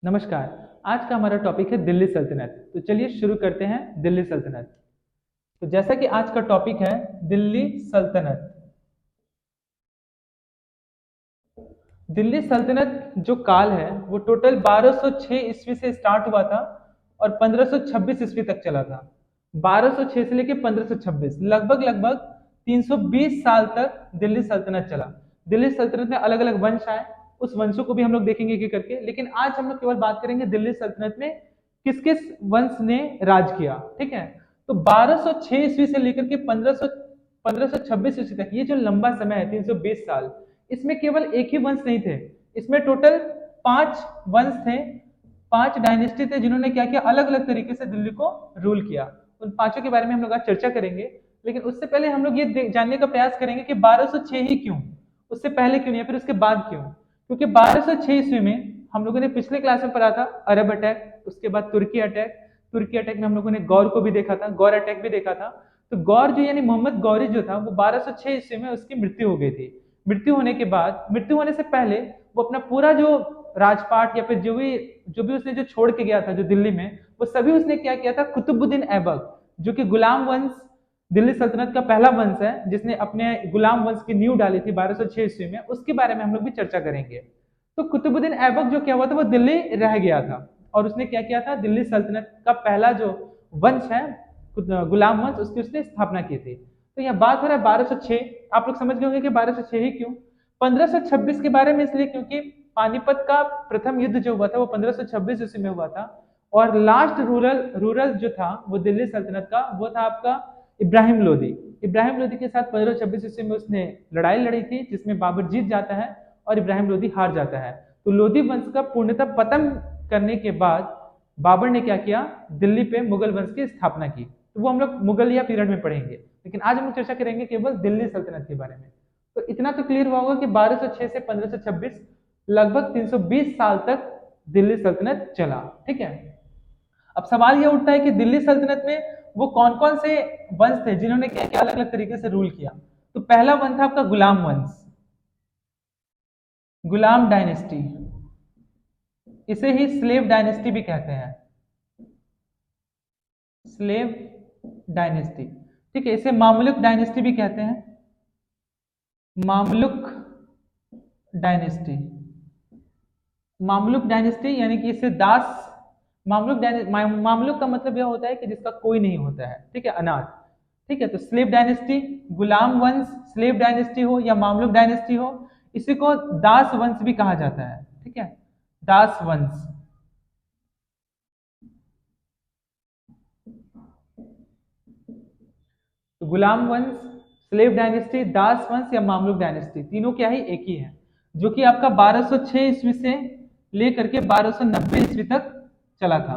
नमस्कार। आज का हमारा टॉपिक है दिल्ली सल्तनत। तो चलिए शुरू करते हैं दिल्ली सल्तनत। तो जैसा कि आज का टॉपिक है दिल्ली सल्तनत। दिल्ली सल्तनत जो काल है वो टोटल 1206 ईस्वी से स्टार्ट हुआ था और 1526 ईस्वी तक चला था। 1206 से लेकर 1526 लगभग लगभग 320 साल तक दिल्ली सल्तनत चला। दिल्ली सल्तनत में अलग अलग वंश आए, उस वंशों को भी हम लोग देखेंगे एक एक करके। लेकिन आज हम लोग केवल बात करेंगे दिल्ली सल्तनत में किस किस वंश ने राज किया। ठीक है, तो 1206 ईस्वी से लेकर के 1526 ईस्वी तक ये जो लंबा समय है 320 साल, इसमें केवल एक ही वंश नहीं थे, इसमें टोटल 5 वंश थे। 5 डायनेस्टी थे जिन्होंने क्या किया, अलग अलग तरीके से दिल्ली को रूल किया। उन पांचों के बारे में हम लोग आज चर्चा करेंगे। लेकिन उससे पहले हम लोग ये जानने का प्रयास करेंगे कि 1206 ही क्यों, उससे पहले क्यों नहीं, फिर उसके बाद क्यों। क्योंकि 1206 ईस्वी में हम लोगों ने पिछले क्लास में पढ़ा था अरब अटैक, उसके बाद तुर्की अटैक। तुर्की अटैक में हम लोगों ने गौर को भी देखा था, गौर अटैक भी देखा था। तो गौर जो यानी मोहम्मद गौरी जो था वो 1206 ईस्वी में उसकी मृत्यु हो गई थी। मृत्यु होने के बाद, मृत्यु होने से पहले वो अपना पूरा जो राजपाट या फिर जो भी उसने जो छोड़ के गया था जो दिल्ली में, वो सभी उसने क्या किया था, कुतुबुद्दीन ऐबक जो कि गुलाम वंश, दिल्ली सल्तनत का पहला वंश है जिसने अपने गुलाम वंश की नींव डाली थी 1206 ईस्वी में, उसके बारे में हम लोग भी चर्चा करेंगे। तो कुतुबुद्दीन ऐबक जो क्या हुआ था, वो दिल्ली रह गया था और उसने क्या किया था, दिल्ली सल्तनत का पहला जो वंश है गुलाम वंश, उसकी उसने स्थापना की थी। तो यह बात हो रहा है 1206। आप लोग समझ गए होंगे कि 1206 ही क्यों। 1526 के बारे में इसलिए क्योंकि पानीपत का प्रथम युद्ध जो हुआ था वो 1526 ईस्वी में हुआ था। और लास्ट रूरल रूरल जो था वो दिल्ली सल्तनत का, वो था आपका इब्राहिम लोदी। इब्राहिम लोदी के साथ 1526 ईस्वी में उसने लड़ाई लड़ी थी जिसमें बाबर जीत जाता है और इब्राहिम लोदी हार जाता है। तो लोदी वंश का पूर्णतः पतन करने के बाद बाबर ने क्या किया, दिल्ली पे मुगल वंश की स्थापना की। तो वो हम लोग मुगल या पीरियड में पढ़ेंगे, लेकिन आज हम लोग चर्चा करेंगे केवल दिल्ली सल्तनत के बारे में। तो इतना तो क्लियर हुआ होगा कि 1206 से 1526 लगभग 320 साल तक दिल्ली सल्तनत चला। ठीक है, अब सवाल यह उठता है कि दिल्ली सल्तनत में वो कौन कौन से वंश थे जिन्होंने क्या क्या अलग अलग तरीके से रूल किया। तो पहला वंश था आपका गुलाम वंश, गुलाम डायनेस्टी। इसे ही स्लेव डायनेस्टी भी कहते हैं, स्लेव डायनेस्टी। ठीक है, इसे मामलुक डायनेस्टी भी कहते हैं, मामलुक डायनेस्टी। मामलुक डायनेस्टी यानी कि इसे दास, मामलुक का मतलब यह होता है कि जिसका कोई नहीं होता है। ठीक है, अनाथ। ठीक है, तो स्लेव डायनेस्टी, गुलाम वंश, स्लेव डायनेस्टी हो या मामलुक डायनेस्टी हो, इसी को दास वंश भी कहा जाता है। ठीक है, दास वंश। तो गुलाम वंश, स्लेव डायनेस्टी, दास वंश या मामलुक डायनेस्टी, तीनों क्या है, एक ही है, जो कि आपका 1206 ईस्वी से लेकर के 1290 ईस्वी तक चला था।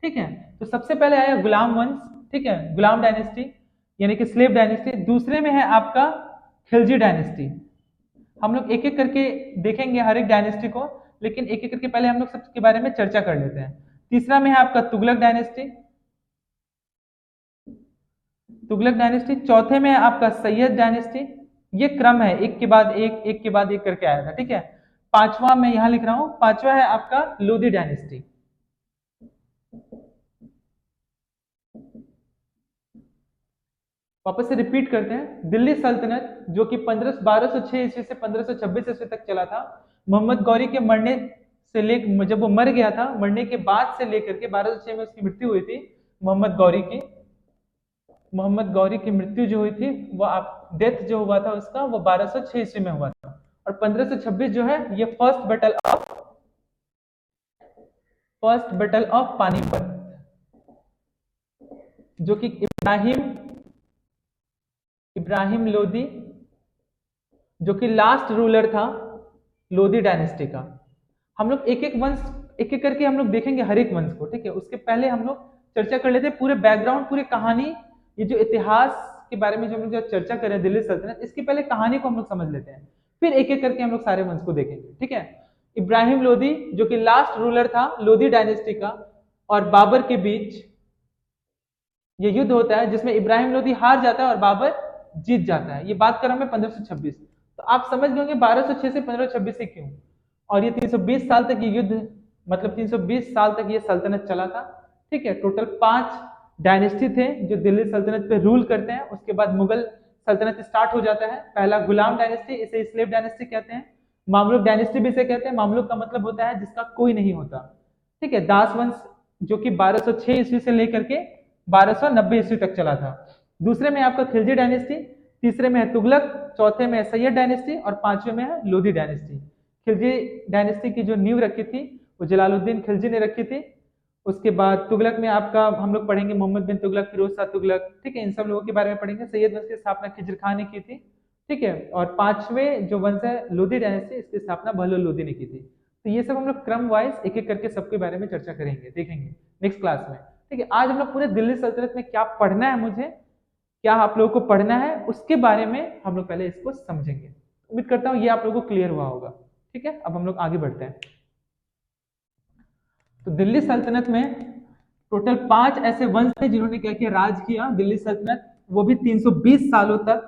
ठीक है, तो सबसे पहले आया गुलाम वंश। ठीक है, गुलाम डायनेस्टी यानी कि स्लेव डायनेस्टी। दूसरे में है आपका खिलजी डायनेस्टी। हम लोग एक एक करके देखेंगे हर एक डायनेस्टी को, लेकिन एक एक करके पहले हम लोग सबके बारे में चर्चा कर लेते हैं। तीसरा में है आपका तुगलक डायनेस्टी, तुगलक डायनेस्टी। चौथे में है आपका सैयद डायनेस्टी। ये क्रम है, एक के बाद एक, एक के बाद एक करके आया था। ठीक है, पांचवा मैं यहां लिख रहा हूं, पांचवा है आपका लोधी डायनेस्टी। वापस से रिपीट करते हैं, दिल्ली सल्तनत जो कि 1206 ईस्वी से 1526 ईस्वी तक चला था। मोहम्मद गौरी के मरने से ले, जब वो मर गया था, मरने के बाद से लेकर के 1206 में उसकी मृत्यु हुई थी मोहम्मद गौरी की। मोहम्मद गौरी की मृत्यु जो हुई थी, वो आप डेथ जो हुआ था उसका, वो 1206 ईस्वी में हुआ था। और 1526 जो है ये फर्स्ट बैटल ऑफ पानीपत, जो कि इब्राहिम इब्राहिम लोदी, जो कि लास्ट रूलर था लोधी डायनेस्टी का। हम लोग एक एक वंश, एक एक करके हम लोग देखेंगे हर एक वंश को। ठीक है, उसके पहले हम लोग चर्चा कर लेते हैं पूरे बैकग्राउंड, पूरी कहानी, ये जो इतिहास के बारे में जो हम लोग जो चर्चा कर रहे हैं दिल्ली सल्तनत, इसकी पहले कहानी को हम लोग समझ लेते हैं, फिर एक एक करके हम लोग सारे वंश को देखेंगे। ठीक है, इब्राहिम लोदी जो कि लास्ट रूलर था लोधी डायनेस्टी का, और बाबर के बीच ये युद्ध होता है जिसमें इब्राहिम लोदी हार जाता है और बाबर जीत जाता है। ये बात कर रहा हूं मैं 1526। तो आप समझ गए होंगे 1206 से 1526 से क्यों, और ये 320 साल तक ये युद्ध मतलब 320 साल तक ये सल्तनत चला था। ठीक है, टोटल 5 डायनेस्टी थे जो दिल्ली सल्तनत पे रूल करते हैं। उसके बाद मुगल सल्तनत स्टार्ट हो जाता है। पहला गुलाम डायनेस्टी, इसे स्लेव डायनेस्टी कहते हैं। मामलुक डायनेस्टी भी इसे कहते हैं। मामलुक का मतलब होता है जिसका कोई नहीं होता। ठीक है, दास वंश जो कि 1206 ईस्वी से लेकर के 1290 ईस्वी तक चला था। दूसरे में आपका खिलजी डायनेस्टी, तीसरे में है तुगलक, चौथे में है सैयद डायनेस्टी और पांचवे में है लोधी डायनेस्टी। खिलजी डायनेस्टी की जो नींव रखी थी वो जलालुद्दीन खिलजी ने रखी थी। उसके बाद तुगलक में आपका हम लोग पढ़ेंगे मोहम्मद बिन तुगलक, फिरोज शाह तुगलक। ठीक है, इन सब लोगों के बारे में पढ़ेंगे। सैयद वंश की स्थापना खिजर खान ने की थी। ठीक है, और पांचवें जो वंश है लोधी डायनेस्टी, इसकी स्थापना बहलोल लोधी ने की थी। तो ये सब हम लोग क्रम वाइज एक एक करके सबके बारे में चर्चा करेंगे, देखेंगे नेक्स्ट क्लास में। ठीक है, आज हम लोग पूरे दिल्ली सल्तनत में क्या पढ़ना है, मुझे क्या आप लोगों को पढ़ना है, उसके बारे में हम लोग पहले इसको समझेंगे। उम्मीद करता हूँ ये आप लोगों को क्लियर हुआ होगा। ठीक है, अब हम लोग आगे बढ़ते हैं। तो दिल्ली सल्तनत में टोटल 5 ऐसे वंश थे जिन्होंने क्या किया, राज किया दिल्ली सल्तनत, वो भी 320 सालों तक।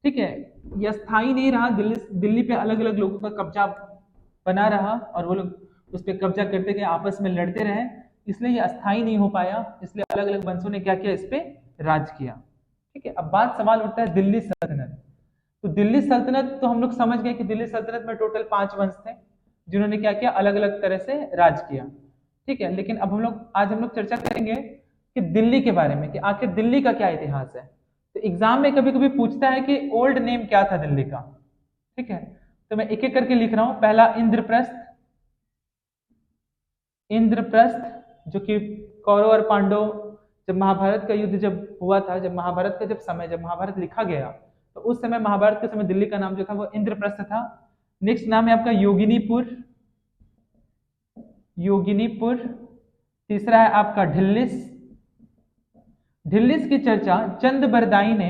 ठीक है, यह स्थायी नहीं रहा। दिल्ली पे अलग अलग लोगों का कब्जा बना रहा और वो लोग उस पर कब्जा करते गए, आपस में लड़ते रहे, इसलिए ये अस्थायी नहीं हो पाया। इसलिए अलग अलग वंशों ने क्या किया, इस पे राज किया। ठीक है, अब बात सवाल उठता है दिल्ली सल्तनत। तो दिल्ली सल्तनत तो हम लोग समझ गए कि दिल्ली सल्तनत में टोटल 5 वंश थे जिन्होंने क्या किया, अलग अलग तरह से राज किया। ठीक है, लेकिन अब आज हम लोग चर्चा करेंगे कि दिल्ली के बारे में, कि आखिर दिल्ली का क्या इतिहास है। तो एग्जाम में कभी कभी पूछता है कि ओल्ड नेम क्या था दिल्ली का। ठीक है, तो मैं एक एक करके लिख रहा हूं। पहला इंद्रप्रस्थ, इंद्रप्रस्थ जो कि कौरव और पांडव जब महाभारत का युद्ध जब हुआ था, जब महाभारत का जब महाभारत लिखा गया, तो उस समय महाभारत के समय दिल्ली का नाम जो था वो इंद्रप्रस्थ था। नेक्स्ट नाम है आपका योगिनीपुर, योगिनीपुर। तीसरा है आपका ढिल्लिस, ढिल्लिस की चर्चा चंद बरदाई ने,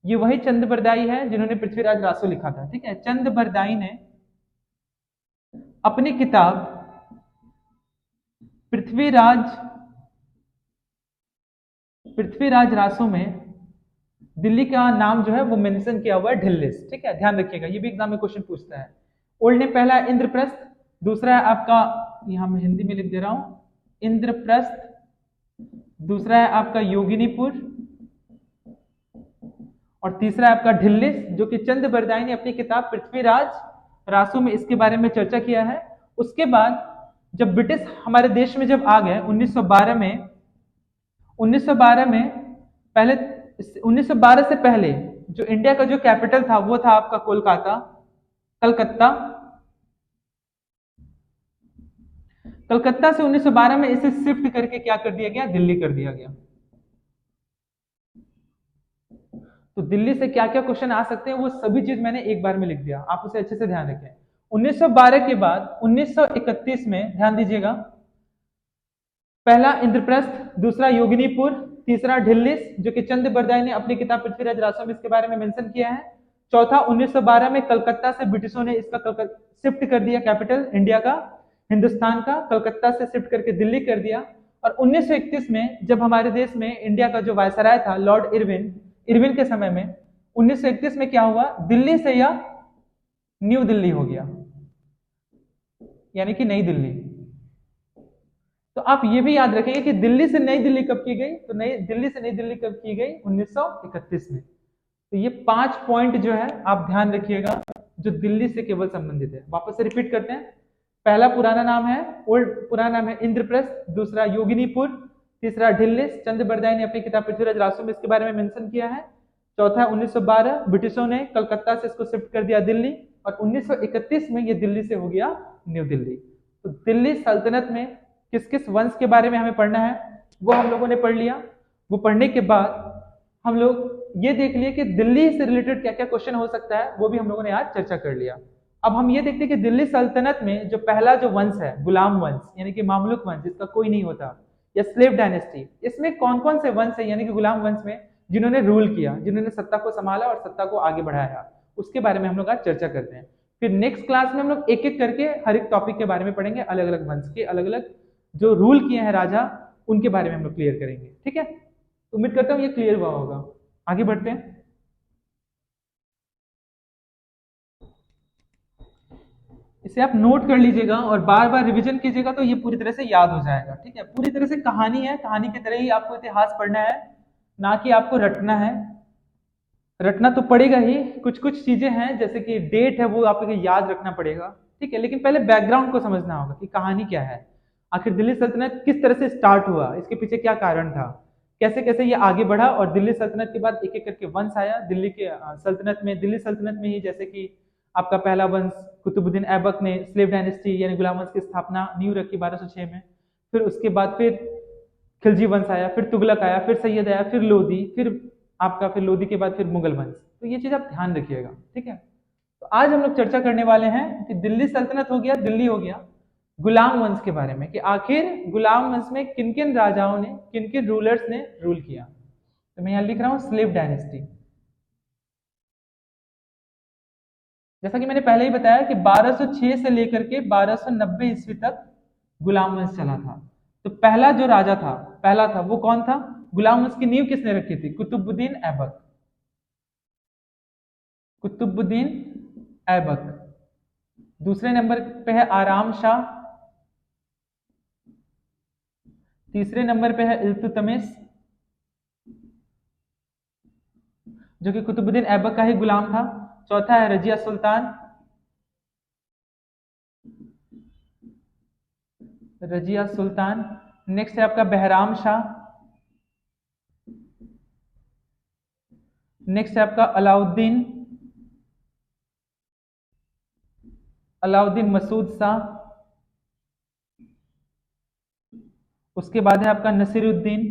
ये वही चंद बरदाई है जिन्होंने पृथ्वीराज रासो लिखा था। ठीक है, चंद बरदाई ने अपनी किताब पृथ्वीराज पृथ्वीराज रासो में दिल्ली का नाम जो है वो मेंशन किया हुआ है ढिल्लिस। ठीक है, ध्यान रखिएगा, ये भी एग्जाम में क्वेश्चन पूछता है। ओल्ड नेम पहला है इंद्रप्रस्थ, दूसरा है आपका, यहां मैं हिंदी में लिख दे रहा हूं, इंद्रप्रस्थ। दूसरा है आपका योगिनीपुर और तीसरा है आपका ढिल्लिस, जो कि चंद बरदाई ने अपनी किताब पृथ्वीराज रासो में इसके बारे में चर्चा किया है। उसके बाद जब ब्रिटिश हमारे देश में जब आ गए 1912 में, 1912 में पहले 1912 से पहले जो इंडिया का जो कैपिटल था वो था आपका कोलकाता, कलकत्ता। कलकत्ता से 1912 में इसे शिफ्ट करके क्या कर दिया गया, दिल्ली कर दिया गया। तो दिल्ली से क्या क्या क्वेश्चन आ सकते हैं वो सभी चीज मैंने एक बार में लिख दिया, आप उसे अच्छे से ध्यान रखें। 1912 के बाद 1931 में ध्यान दीजिएगा, पहला इंद्रप्रस्थ, दूसरा योगिनीपुर, तीसरा ढिल्लिस जो कि चंद बरदाई ने अपनी किताब पृथ्वीराज रासो में इसके बारे में मेंशन किया है। चौथा 1912 में कलकत्ता से ब्रिटिशों ने इसका शिफ्ट कर दिया, कैपिटल इंडिया का, हिंदुस्तान का, कलकत्ता से शिफ्ट करके दिल्ली कर दिया। और 1931 में जब हमारे देश में इंडिया का जो वायसराय था लॉर्ड इरविन, इरविन के समय में 1931 में क्या हुआ, दिल्ली से यह न्यू दिल्ली हो गया, यानी कि नई दिल्ली। तो आप ये भी याद रखेंगे कि दिल्ली से नई दिल्ली कब की गई, तो नई दिल्ली से नई दिल्ली कब की गई, 1931 में। तो ये 5 पॉइंट जो है आप ध्यान रखिएगा जो दिल्ली से केवल संबंधित है। वापस से रिपीट करते हैं। पहला पुराना नाम है, ओल्ड पुराना नाम है इंद्रप्रस्थ, दूसरा योगिनीपुर, तीसरा ढिल्लिस, चंद बरदाई ने अपनी किताब पृथ्वीराज रासो में इसके बारे में मेंशन किया है। चौथा 1912 ब्रिटिशों ने कलकत्ता से इसको शिफ्ट कर दिया दिल्ली, और 1931 में ये दिल्ली से हो गया न्यू दिल्ली। तो दिल्ली सल्तनत में किस किस वंश के बारे में हमें पढ़ना है वो हम लोगों ने पढ़ लिया। वो पढ़ने के बाद हम लोग ये देख लिए कि दिल्ली से रिलेटेड क्या क्या क्वेश्चन हो सकता है, वो भी हम लोगों ने आज चर्चा कर लिया। अब हम ये देखते हैं कि दिल्ली सल्तनत में जो पहला जो वंश है गुलाम वंश, यानी कि मामलुक वंश जिसका कोई नहीं होता, या स्लेव डायनेस्टी, इसमें कौन कौन से वंश है यानी कि गुलाम वंश में जिन्होंने रूल किया, जिन्होंने सत्ता को संभाला और सत्ता को आगे बढ़ाया, उसके बारे में हम लोग आज चर्चा करते हैं। फिर नेक्स्ट क्लास में हम लोग एक एक करके हर एक टॉपिक के बारे में पढ़ेंगे, अलग अलग वंश के अलग अलग जो रूल किए हैं राजा, उनके बारे में हम लोग क्लियर करेंगे। ठीक है, उम्मीद करता हूँ ये क्लियर हुआ होगा। आगे बढ़ते हैं। इसे आप नोट कर लीजिएगा और बार बार रिवीजन कीजिएगा तो ये पूरी तरह से याद हो जाएगा। ठीक है, पूरी तरह से कहानी है, कहानी की तरह ही आपको इतिहास पढ़ना है, ना कि आपको रटना है। रटना तो पड़ेगा ही, कुछ कुछ चीजें हैं जैसे कि डेट है वो आपको याद रखना पड़ेगा। ठीक है, लेकिन पहले बैकग्राउंड को समझना होगा कि कहानी क्या है, आखिर दिल्ली सल्तनत किस तरह से स्टार्ट हुआ, इसके पीछे क्या कारण था, कैसे कैसे ये आगे बढ़ा। और दिल्ली सल्तनत के बाद एक एक करके वंश आया दिल्ली के सल्तनत में। दिल्ली सल्तनत में ही जैसे कि आपका पहला वंश कुतुबुद्दीन ऐबक ने स्लेव डायनेस्टी यानी गुलाम वंश की स्थापना नींव रखी 1206 में। फिर उसके बाद फिर खिलजी वंश आया, फिर तुगलक आया, फिर सैयद आया, फिर लोधी, फिर आपका फिर लोधी के बाद फिर मुगल वंश। तो ये चीज आप ध्यान रखिएगा। ठीक है, तो आज हम लोग चर्चा करने वाले हैं कि दिल्ली सल्तनत हो गया, दिल्ली हो गया, गुलाम वंश के बारे में कि आखिर गुलाम वंश में किन किन राजाओं ने, किन किन रूलर्स ने रूल किया। तो मैं यहां लिख रहा हूं स्लेव डायनेस्टी। जैसा कि मैंने पहले ही बताया कि 1206 से लेकर के 1290 ईस्वी तक गुलाम वंश चला था। तो पहला जो राजा था, पहला था वो कौन था? गुलाम वंश की नींव किसने रखी थी? कुतुबुद्दीन ऐबक। कुतुबुद्दीन ऐबक। दूसरे नंबर पे है आराम शाह। तीसरे नंबर पे है इल्तुतमिश, जो कि कुतुबुद्दीन ऐबक का ही गुलाम था। चौथा है रजिया सुल्तान। रजिया सुल्तान। नेक्स्ट है आपका बहराम शाह। नेक्स्ट है आपका अलाउद्दीन, अलाउद्दीन मसूद शाह। उसके बाद है आपका नसीरुद्दीन।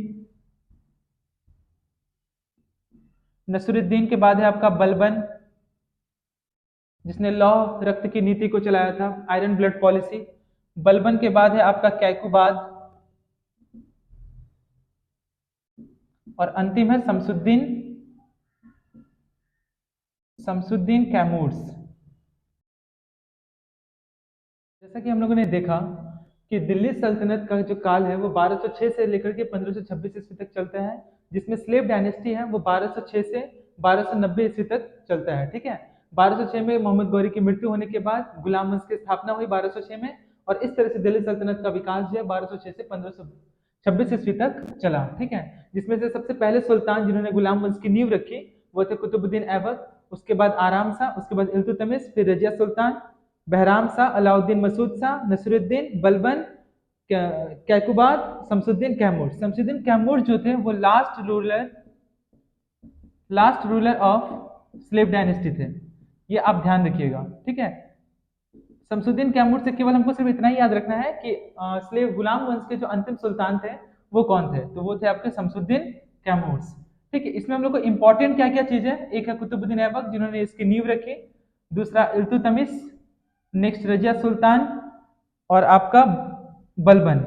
नसीरुद्दीन के बाद है आपका बलबन, जिसने लौ रक्त की नीति को चलाया था, आयरन ब्लड पॉलिसी। बलबन के बाद है आपका कैकुबाद, और अंतिम है शमसुद्दीन, शमसुद्दीन कैमूर्स। जैसा कि हम लोगों ने देखा कि दिल्ली सल्तनत का जो काल है वो 1206 से लेकर के 1526 ईस्वी तक चलता है, जिसमें स्लेव डायनेस्टी है वो 1206 से 1290 ईस्वी तक चलता है। ठीक है, 1206 में मोहम्मद गौरी की मृत्यु होने के बाद गुलाम वंश की स्थापना हुई 1206 में, और इस तरह से दिल्ली सल्तनत का विकास जो है 1206 से 1526 ईस्वी तक चला। ठीक है, जिसमें से सबसे पहले सुल्तान जिन्होंने गुलाम वंश की नींव रखी वो थे कुतुबुद्दीन ऐबक, उसके बाद आराम शाह, उसके बाद इल्तुतमिश, फिर रजिया सुल्तान, बहराम शाह, अलाउद्दीन मसूद शाह, नसरुद्दीन, बलबन, कैकुबाद, शमसुद्दीन कैमूर। शमसुद्दीन कैमूर जो थे वो last ruler of slave dynasty थे। ये आप ध्यान रखिएगा। ठीक है, शमसुद्दीन कैमूर से केवल हमको सिर्फ इतना ही याद रखना है कि स्लेव गुलाम वंश के जो अंतिम सुल्तान थे वो कौन थे, तो वो थे आपके शमसुद्दीन कैमूर। ठीक है, इसमें हम लोग को इंपॉर्टेंट क्या क्या चीज है, एक है कुतुबुद्दीन ऐबक जिन्होंने इसकी नींव रखी, दूसरा इल्तुतमिश, नेक्स्ट रजिया सुल्तान, और आपका बलबन।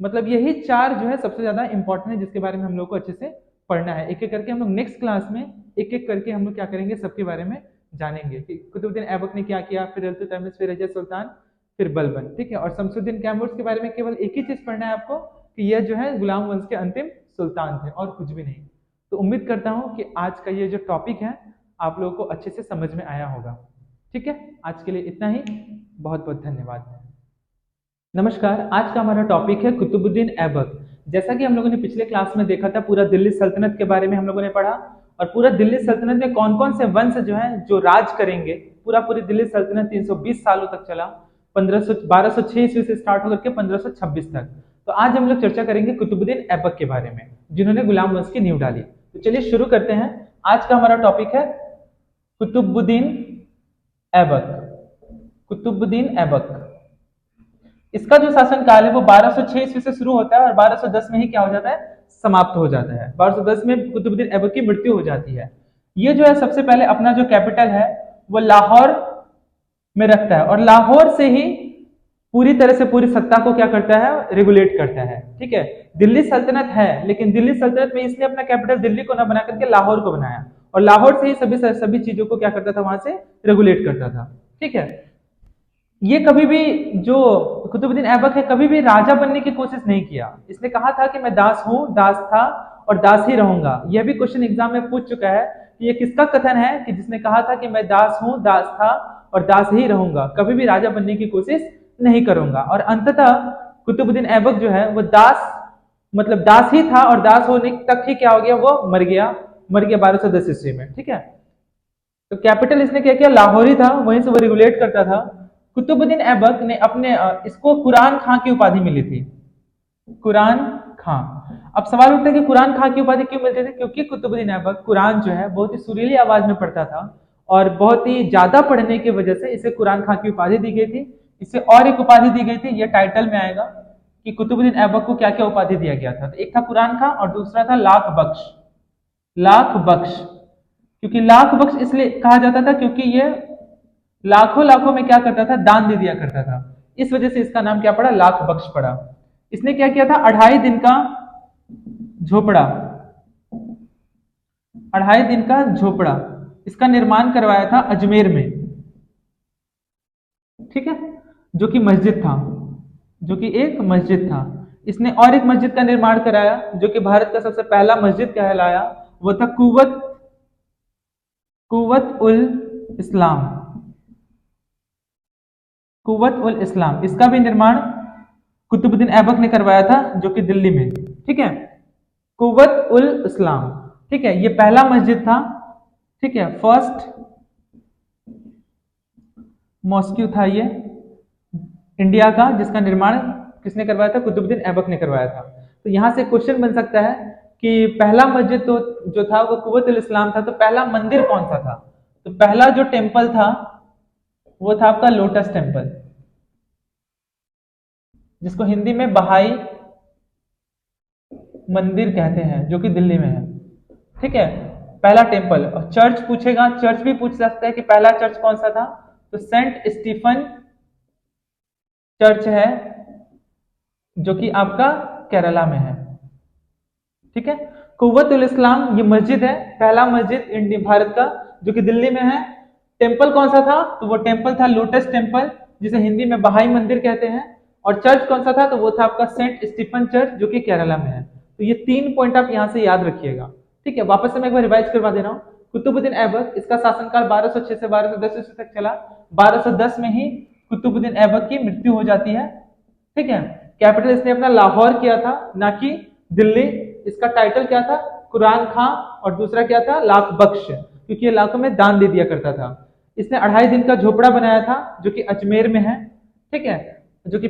मतलब यही चार जो है सबसे ज्यादा इंपॉर्टेंट है, जिसके बारे में हम लोग को अच्छे से पढ़ना है। एक एक करके हम लोग नेक्स्ट क्लास में एक एक करके हम लोग क्या करेंगे, सबके बारे में जानेंगे कि कुतुबुद्दीन ऐबक ने क्या किया, फिर इल्तुतमिश, फिर रजिया सुल्तान, फिर बलबन। ठीक है, और शमसुद्दीन कैमूर के बारे में केवल एक ही चीज पढ़ना है आपको कि यह जो है गुलाम वंश के अंतिम सुल्तान थे और कुछ भी नहीं। तो उम्मीद करता हूं कि आज का ये जो टॉपिक है आप लोगों को अच्छे से समझ में आया होगा। ठीक है, आज के लिए इतना ही, बहुत बहुत धन्यवाद। नमस्कार, आज का हमारा टॉपिक है कुतुबुद्दीन ऐबक। जैसा कि हम लोगों ने पिछले क्लास में देखा था, पूरा दिल्ली सल्तनत के बारे में हम लोगों ने पढ़ा, और पूरा दिल्ली सल्तनत में कौन कौन से वंश जो हैं जो राज करेंगे। पूरी दिल्ली सल्तनत 320 सालों तक चला, 1206 ईस्वी से स्टार्ट होकर के 1526 तक। तो आज हम लोग चर्चा करेंगे कुतुबुद्दीन ऐबक के बारे में, जिन्होंने गुलाम वंश की नींव डाली। तो चलिए शुरू करते हैं। आज का हमारा टॉपिक है कुतुबुद्दीन ऐबक। कुतुबुद्दीन ऐबक, इसका जो शासन काल है वो 1206 ईस्वी से शुरू होता है और 1210 में ही क्या हो जाता है, समाप्त हो जाता है। 1210 में कुतुबुद्दीन ऐबक की मृत्यु हो जाती है। ये जो है सबसे पहले अपना जो कैपिटल है वो लाहौर में रखता है, और लाहौर से ही पूरी तरह से पूरी सत्ता को क्या करता है, रेगुलेट करता है। ठीक है, दिल्ली सल्तनत है, लेकिन दिल्ली सल्तनत में इसने अपना कैपिटल दिल्ली को ना बना करके लाहौर को बनाया, और लाहौर से ही सभी चीजों को क्या करता था, वहां से रेगुलेट करता था। ठीक है, ये कभी भी जो कुतुबुद्दीन ऐबक है कभी भी राजा बनने की कोशिश नहीं किया। इसने कहा था कि मैं दास हूं, दास था और दास ही रहूंगा। यह भी क्वेश्चन एग्जाम में पूछ चुका है कि ये किसका कथन है कि जिसने कहा था कि मैं दास हूं, दास था और दास ही रहूंगा, कभी भी राजा बनने की कोशिश नहीं करूंगा। और अंततः कुतुबुद्दीन ऐबक जो है वो दास, मतलब दास ही था, और दास होने तक ही क्या हो गया, वो मर गया 1210 ईस्वी में। ठीक है, तो कैपिटल इसने क्या किया, लाहौर ही था, वहीं से वो रेगुलेट करता था। कुतुबुद्दीन ऐबक ने अपने इसको कुरान खां की उपाधि मिली थी, कुरान खां। अब सवाल उठता है कि कुरान खां की उपाधि क्यों मिलती थी? क्योंकि कुतुबुद्दीन ऐबक कुरान जो है बहुत ही सुरीली आवाज में पढ़ता था, और बहुत ही ज्यादा पढ़ने की वजह से इसे कुरान खां की उपाधि दी गई थी। इसे और एक उपाधि दी गई थी, ये टाइटल में आएगा कि कुतुबुद्दीन ऐबक को क्या क्या उपाधि दिया गया था। तो एक था कुरान खां और दूसरा था लाख बख्श। लाख बख्श, क्योंकि लाख बख्श इसलिए कहा जाता था क्योंकि ये लाखों लाखों में क्या करता था, दान दे दिया करता था। इस वजह से इसका नाम क्या पड़ा, लाख बख्श पड़ा। इसने क्या किया था, 2.5 दिन का झोपड़ा, 2.5 दिन का झोपड़ा इसका निर्माण करवाया था अजमेर में। ठीक है, जो कि मस्जिद था, जो कि एक मस्जिद था। इसने और एक मस्जिद का निर्माण कराया जो कि भारत का सबसे पहला मस्जिद कहलाया, वो था कुवत कुवत उल इस्लाम। कुवत उल इस्लाम, इसका भी निर्माण कुतुबुद्दीन ऐबक ने करवाया था, जो कि दिल्ली में। ठीक है, कुवत उल इस्लाम। ठीक है, ये पहला मस्जिद था। ठीक है, फर्स्ट मॉस्क्यू था ये इंडिया का, जिसका निर्माण किसने करवाया था, कुतुबुद्दीन ऐबक ने करवाया था। तो यहां से क्वेश्चन बन सकता है कि पहला मस्जिद तो जो था वो कुवत उल इस्लाम था, तो पहला मंदिर कौन सा था? तो पहला जो टेम्पल था वो था आपका लोटस टेम्पल, जिसको हिंदी में बहाई मंदिर कहते हैं, जो कि दिल्ली में है। ठीक है, पहला टेम्पल। और चर्च पूछेगा, चर्च भी पूछ सकता है कि पहला चर्च कौन सा था, तो सेंट स्टीफन चर्च है, जो कि आपका केरला में है। ठीक है, कुव्वत उल इस्लाम ये मस्जिद है, पहला मस्जिद इंडिया भारत का, जो कि दिल्ली में है। टेम्पल कौन सा था, तो वो टेम्पल था लोटस टेम्पल, जिसे हिंदी में बहाई मंदिर कहते हैं। और चर्च कौन सा था, तो वो था आपका सेंट स्टीफन चर्च, जो कि केरला में है। तो ये 3 पॉइंट आप यहां से याद रखिएगा। ठीक है, वापस से मैं एक बार रिवाइज करवा दे रहा हूँ। कुतुबुद्दीन ऐबक, इसका शासनकाल 1206 से 1210 ईस्वी तक चला। 1210 में ही कुतुबुद्दीन ऐबक की मृत्यु हो जाती है। ठीक है, कैपिटल इसने अपना लाहौर किया था, ना कि दिल्ली। इसका टाइटल क्या था, कुरान खां, और दूसरा क्या था, लाख बख्श, क्योंकि ये लाखों में दान दे दिया करता था। इसने 2.5 दिन का झोपड़ा बनाया था, जो कि अजमेर में है। ठीक है, जो कि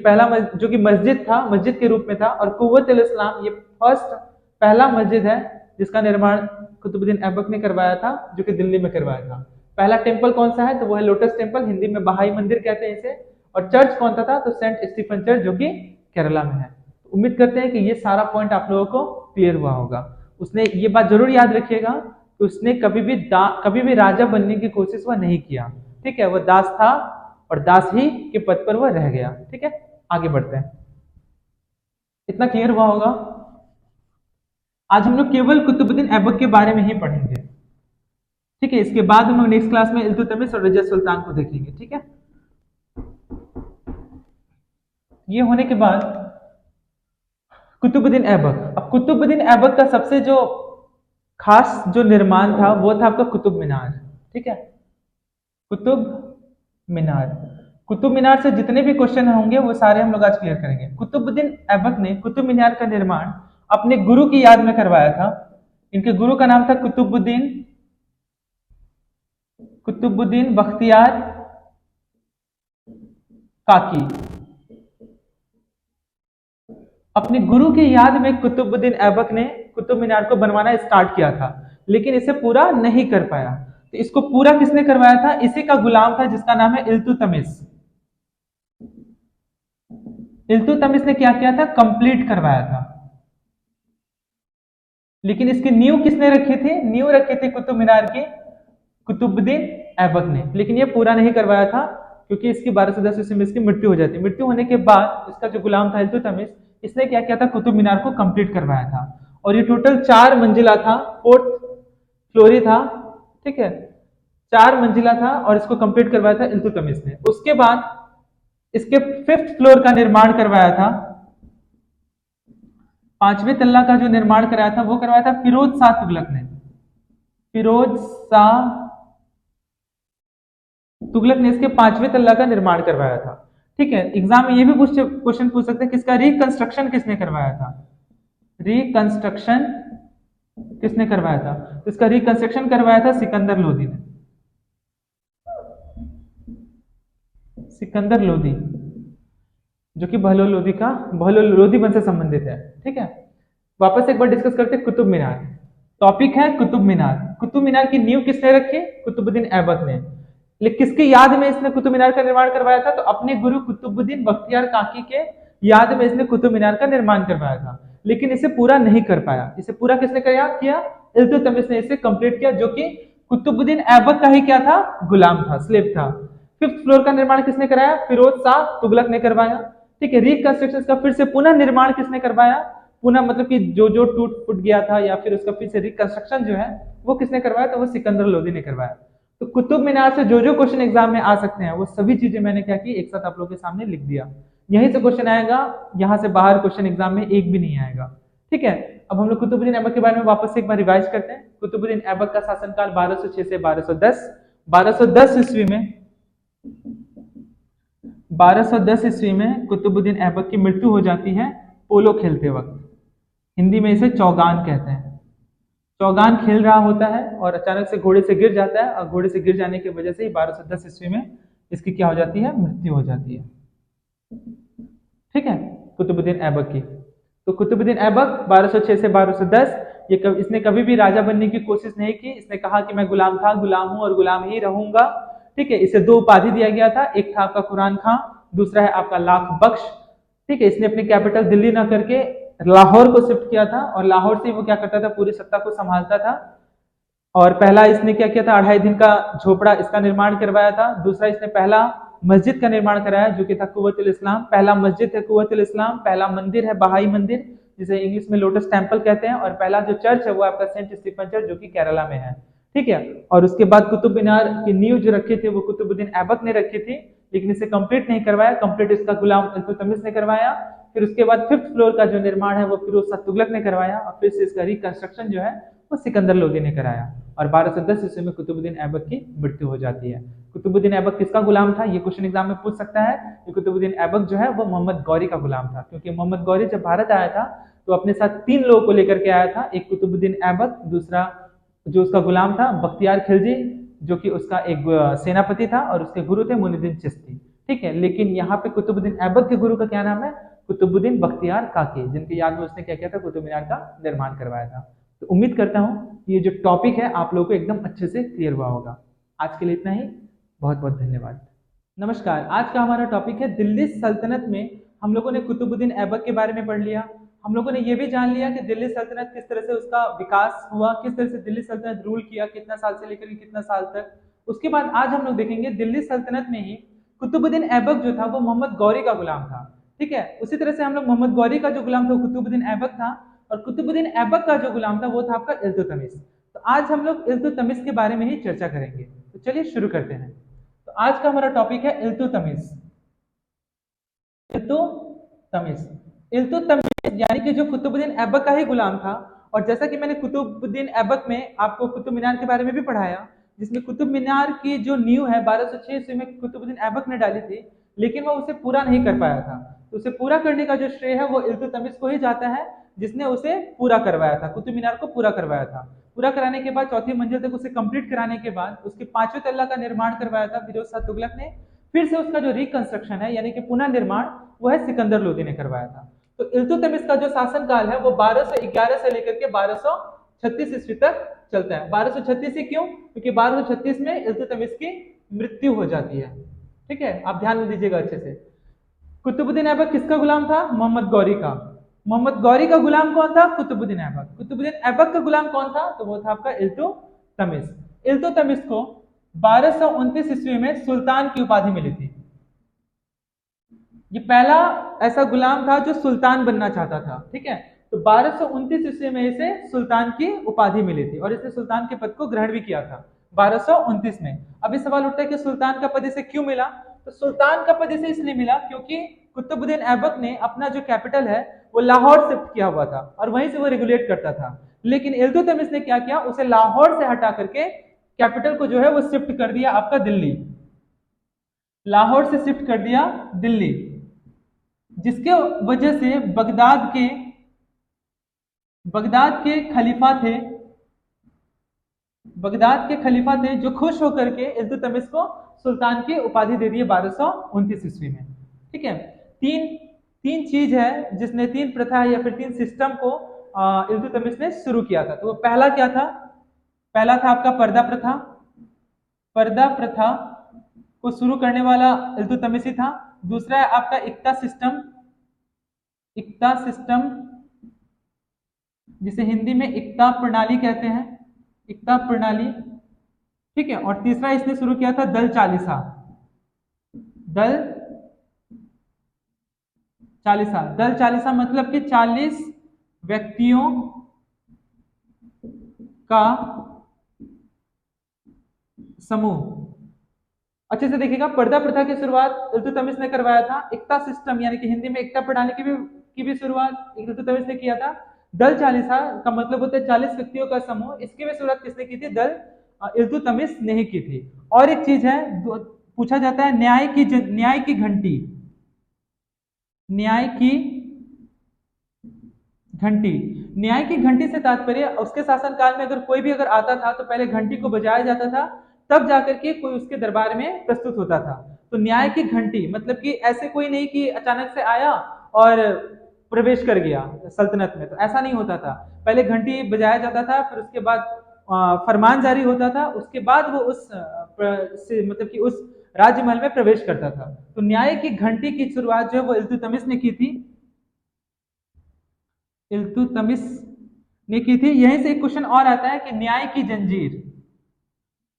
जो कि मस्जिद था, मस्जिद के रूप में था। और कुव्वत उल इस्लाम ये फर्स्ट पहला मस्जिद है जिसका निर्माण कुतुबुद्दीन ऐबक ने करवाया था, जो कि दिल्ली में करवाया था। पहला टेम्पल कौन सा है, तो वो है लोटस टेम्पल, हिंदी में बहाई मंदिर कहते हैं इसे। और चर्च कौन सा था, तो सेंट स्टीफन चर्च, जो कि केरला में है। उम्मीद करते हैं कि ये सारा पॉइंट आप लोगों को क्लियर हुआ होगा। उसने ये बात जरूर याद रखिएगा कि उसने कभी भी राजा बनने की कोशिश वह नहीं किया। ठीक है, वह दास था और दास ही के पद पर वह रह गया। ठीक है, आगे बढ़ते हैं। इतना क्लियर हुआ होगा। आज हम लोग केवल कुतुबुद्दीन ऐबक के बारे में ही पढ़ेंगे। ठीक है, इसके बाद हम लोग नेक्स्ट क्लास में इल्तुतमिश और रजिया सुल्तान को देखेंगे। ठीक है, ये होने के बाद कुतुबुद्दीन ऐबक। अब कुतुबुद्दीन ऐबक का सबसे जो खास जो निर्माण था वो था आपका कुतुब मीनार। ठीक है, कुतुब मीनार। कुतुब मीनार से जितने भी क्वेश्चन होंगे वो सारे हम लोग आज क्लियर करेंगे। कुतुबुद्दीन ऐबक ने कुतुब मीनार का निर्माण अपने गुरु की याद में करवाया था। इनके गुरु का नाम था कुतुबुद्दीन बख्तियार काकी। अपने गुरु की याद में कुतुबुद्दीन ऐबक ने कुतुब मीनार को बनवाना स्टार्ट किया था, लेकिन इसे पूरा नहीं कर पाया। तो इसको पूरा किसने करवाया था, इसी का गुलाम था जिसका नाम है इल्तुतमिश। इल्तुतमिश ने क्या किया था, कंप्लीट करवाया था। लेकिन इसकी नींव किसने रखी थी, नींव रखी थी कुतुब मीनार की कुतुबुद्दीन ऐबक ने, लेकिन ये पूरा नहीं करवाया था क्योंकि इसकी 1210 ईस्वी में इसकी मृत्यु हो जाती। मृत्यु होने के बाद इसका जो गुलाम था इल्तुतमिश, इसने क्या किया था, कुतुब मीनार को कंप्लीट करवाया था। और ये टोटल 4 मंजिला था, 4th फ्लोर था। ठीक है, 4 मंजिला था और इसको कंप्लीट करवाया था इल्तुतमिश ने। उसके बाद इसके 5th फ्लोर का निर्माण करवाया था, 5वें तल्ला का जो निर्माण कराया था वो करवाया था फिरोज शाह तुगलक ने। फिरोज शाह तुगलक ने इसके 5वें तल्ला का निर्माण करवाया था। ठीक है, एग्जाम में ये भी क्वेश्चन पूछ सकते हैं किसका रिकंस्ट्रक्शन किसने करवाया था। रिकंस्ट्रक्शन किसने करवाया था? तो इसका रिकंस्ट्रक्शन करवाया था सिकंदर लोदी ने। सिकंदर लोदी, जो कि बहलोल लोदी वंश से संबंधित है। ठीक है, वापस एक बार डिस्कस करते हैं कुतुब मीनार। टॉपिक है कुतुब मीनार। कुतुब मीनार की नींव किसने रखी? कुतुबुद्दीन ऐबक ने। लेकिन किसकी याद में इसने कुतुब मीनार का निर्माण करवाया था? तो अपने गुरु कुतुबुद्दीन बख्तियार काकी के याद में इसने कुतुब मीनार का निर्माण करवाया था। लेकिन इसे पूरा नहीं कर पाया। इसे पूरा किसने किया? इल्तुतमिश ने इसे कंप्लीट किया, जो कि कुतुबुद्दीन ऐबक का ही क्या था? गुलाम था, स्लेव था। 5th फ्लोर का निर्माण किसने कराया? फिरोज शाह तुगलक ने करवाया। ठीक है, रिकंस्ट्रक्शन का फिर से पुनः निर्माण किसने करवाया? पुनः मतलब कि जो जो टूट फूट गया था या फिर उसका फिर से रिकंस्ट्रक्शन जो है वो किसने करवाया? तो वो सिकंदर लोदी ने करवाया। तो कुतुब मीनार से जो जो क्वेश्चन एग्जाम में आ सकते हैं वो सभी चीजें मैंने क्या की, एक साथ आप लोगों के सामने लिख दिया। यहीं से क्वेश्चन आएगा, यहाँ से बाहर क्वेश्चन एग्जाम में एक भी नहीं आएगा। ठीक है, अब हम लोग कुतुबुद्दीन ऐबक के बारे में वापस से एक बार रिवाइज करते हैं। कुतुबुद्दीन ऐबक का शासनकाल 1206 से 1210। 1210 ईस्वी में 1210 ईस्वी में कुतुबुद्दीन ऐबक की मृत्यु हो जाती है पोलो खेलते वक्त। हिंदी में इसे चौगान कहते हैं। चौगान खेल रहा होता है और अचानक से घोड़े से गिर जाता है, और घोड़े से गिर जाने की वजह से ही 1210 ईस्वी में इसकी क्या हो जाती है? मृत्यु हो जाती है। ठीक है, कुतुबुद्दीन ऐबक की। तो कुतुबुद्दीन ऐबक 1206 से 1210, इसने कभी भी राजा बनने की कोशिश नहीं की। इसने कहा कि मैं गुलाम था, गुलाम हूं और गुलाम ही रहूंगा। ठीक है, इसे 2 उपाधि दिया गया था, एक था आपका कुरान खां, दूसरा है आपका लाख बख्श। ठीक है, इसने अपनी कैपिटल दिल्ली ना करके लाहौर को शिफ्ट किया था, और लाहौर से वो क्या करता था? पूरी सत्ता को संभालता था। और पहला इसने क्या किया था? 2.5 दिन का झोपड़ा इसका निर्माण करवाया था। दूसरा इसने पहला मस्जिद का निर्माण कराया, जो कि था कुव्वतुल इस्लाम। पहला मस्जिद है कुव्वतुल इस्लाम, पहला मंदिर है बहाई मंदिर, जिसे इंग्लिश में लोटस टेम्पल कहते हैं, और पहला जो चर्च है वो आपका सेंट स्टीफन चर्च, जो कि केरला में है। ठीक है, और उसके बाद कुतुब मीनार की नींव जो रखी थी वो कुतुबुद्दीन ऐबक ने रखी थी, लेकिन इसे कंप्लीट नहीं करवाया। कंप्लीट इसका गुलाम इल्तुतमिश ने करवाया। फिर उसके बाद 5th फ्लोर का जो निर्माण है वो फिरोज शाह तुगलक ने करवाया, और फिर से इसका रिकंस्ट्रक्शन जो है वो सिकंदर लोदी ने कराया। और 1210 ईस्वी में कुतुबुद्दीन ऐबक की मृत्यु हो जाती है। कुतुबुद्दीन ऐबक किसका गुलाम था? ये क्वेश्चन एग्जाम में पूछ सकता है। ये कुतुबुद्दीन ऐबक जो है वो मोहम्मद गौरी का गुलाम था, क्योंकि मोहम्मद गौरी जब भारत आया था तो अपने साथ 3 लोगों को लेकर के आया था। एक कुतुबुद्दीन ऐबक, दूसरा जो उसका गुलाम था बख्तियार खिलजी, जो कि उसका एक सेनापति था, और उसके गुरु थे मुइनुद्दीन चिश्ती। ठीक है, लेकिन यहाँ पे कुतुबुद्दीन ऐबक के गुरु का क्या नाम है? कुतुबुद्दीन बख्तियार काकी, जिनकी याद में उसने क्या किया था? कुतुब मीनार का निर्माण करवाया था। तो उम्मीद करता हूँ ये जो टॉपिक है आप लोगों को एकदम अच्छे से क्लियर हुआ होगा। आज के लिए इतना ही, बहुत बहुत धन्यवाद। नमस्कार, आज का हमारा टॉपिक है दिल्ली सल्तनत में। हम लोगों ने कुतुबुद्दीन ऐबक के बारे में पढ़ लिया। हम लोगों ने ये भी जान लिया कि दिल्ली सल्तनत किस तरह से उसका विकास हुआ, किस तरह से दिल्ली सल्तनत रूल किया, कितना साल से लेकर कितना साल तक। उसके बाद आज हम लोग देखेंगे दिल्ली सल्तनत में ही कुतुबुद्दीन ऐबक जो था वो मोहम्मद गौरी का गुलाम था। ठीक है, उसी तरह से हम लोग मोहम्मद गौरी का जो गुलाम था कुतुबुद्दीन ऐबक था, और कुतुबुद्दीन ऐबक का जो गुलाम था वो था आपका इल्तुतमिश। तो आज हम लोग इल्तुतमिश के बारे में ही चर्चा करेंगे। तो चलिए शुरू करते हैं। तो आज का हमारा टॉपिक है इल्तुतमिश। इल्तुतमिश इल्तुतमिश यानी कि जो कुतुबुद्दीन ऐबक का ही गुलाम था। और जैसा कि मैंने कुतुबुद्दीन ऐबक में आपको कुतुब मीनार के बारे में भी पढ़ाया, जिसमें कुतुब मीनार की जो नींव है 1206 ईस्वी में कुतुबुद्दीन ऐबक ने डाली थी, लेकिन वह उसे पूरा नहीं कर पाया था। तो उसे पूरा करने का जो श्रेय है वो इल्तुतमिश को ही जाता है, जिसने उसे पूरा करवाया था, कुतुब मीनार को पूरा करवाया था। पूरा कराने के बाद 4थी मंजिल तक उसे कंप्लीट कराने के बाद उसके 5वें तल्ला का निर्माण करवाया था फिरोज शाह तुगलक ने। फिर से उसका जो रिकंस्ट्रक्शन है यानी कि पुनः निर्माण वो है सिकंदर लोदी ने करवाया था। तो इल्तुतमिश का जो शासन काल है वो 1211 से लेकर के 1236 ईस्वी तक चलता है। 1236 ही क्यों? क्योंकि 1236 में इल्तुतमिश की मृत्यु हो जाती है। ठीक है, आप ध्यान में दीजिएगा अच्छे से। कुतुबुद्दीन ऐबक किसका गुलाम था? मोहम्मद गौरी का। मोहम्मद गौरी का गुलाम कौन था? कुतुबुद्दीन ऐबक। कुतुबुद्दीन ऐबक का गुलाम कौन था? तो वो था आपका इल्तुतमिश। इल्तुतमिश को 1229 ईस्वी में सुल्तान की उपाधि मिली थी। ये पहला ऐसा गुलाम था जो सुल्तान बनना चाहता था। ठीक है, तो 1229 ईस्वी में इसे सुल्तान की उपाधि मिली थी, और इसने सुल्तान के पद को ग्रहण भी किया था 1229 में। अभी सवाल उठता है कि सुल्तान का पद इसे क्यों मिला? तो सुल्तान का पद इसे इसलिए मिला क्योंकि कुतुबुद्दीन ऐबक ने अपना जो कैपिटल है वो लाहौर शिफ्ट किया हुआ था, और वहीं से वो रेगुलेट करता था। लेकिन इल्तुतमिश ने क्या किया? उसे लाहौर से हटा करके कैपिटल को जो है वो शिफ्ट कर दिया आपका दिल्ली। लाहौर से शिफ्ट कर दिया दिल्ली, जिसके वजह से बगदाद के खलीफा थे, बगदाद के खलीफा थे जो खुश होकर के इल्तुतमिश को सुल्तान की उपाधि दे दी 1229 ईस्वी में। ठीक है, तीन तीन चीज है जिसने, तीन प्रथा या फिर तीन सिस्टम को इल्तुतमिश ने शुरू किया था। तो वो पहला क्या था? पहला था आपका पर्दा प्रथा। पर्दा प्रथा को शुरू करने वाला इल्तुतमिश ही था। दूसरा है आपका इक्ता सिस्टम, इक्ता सिस्टम जिसे हिंदी में इक्ता प्रणाली कहते हैं, इक्ता प्रणाली। ठीक है, और तीसरा इसने शुरू किया था दल चालीसा। दल चालीसा, दल चालीसा मतलब कि 40 व्यक्तियों का समूह। अच्छे से देखिएगा, पर्दा प्रथा की शुरुआत इल्तुतमिश ने करवाया था। इक्ता सिस्टम यानी कि हिंदी में इक्ता प्रणाली की भी शुरुआत इल्तुतमिश ने किया था। दल चालीसा का मतलब होता है 40 व्यक्तियों का समूह, इसकी भी शुरुआत किसने की थी? दल इल्तुतमिश ने ही की थी। और एक चीज है, पूछा जाता है न्याय की घंटी, न्याय की घंटी। न्याय की घंटी से तात्पर्य उसके शासनकाल में अगर कोई भी अगर आता था तो पहले घंटी को बजाया जाता था, तब जाकर के कोई उसके दरबार में प्रस्तुत होता था। तो न्याय की घंटी मतलब कि ऐसे कोई नहीं कि अचानक से आया और प्रवेश कर गया सल्तनत में, तो ऐसा नहीं होता था। पहले घंटी बजाया जाता था, फिर उसके बाद फरमान जारी होता था, उसके बाद वो मतलब कि उस राजमहल में प्रवेश करता था। तो न्याय की घंटी की शुरुआत जो है वो इल्तुतमिश ने की थी, इल्तुतमिश ने की थी। यहीं से एक क्वेश्चन और आता है कि न्याय की जंजीर,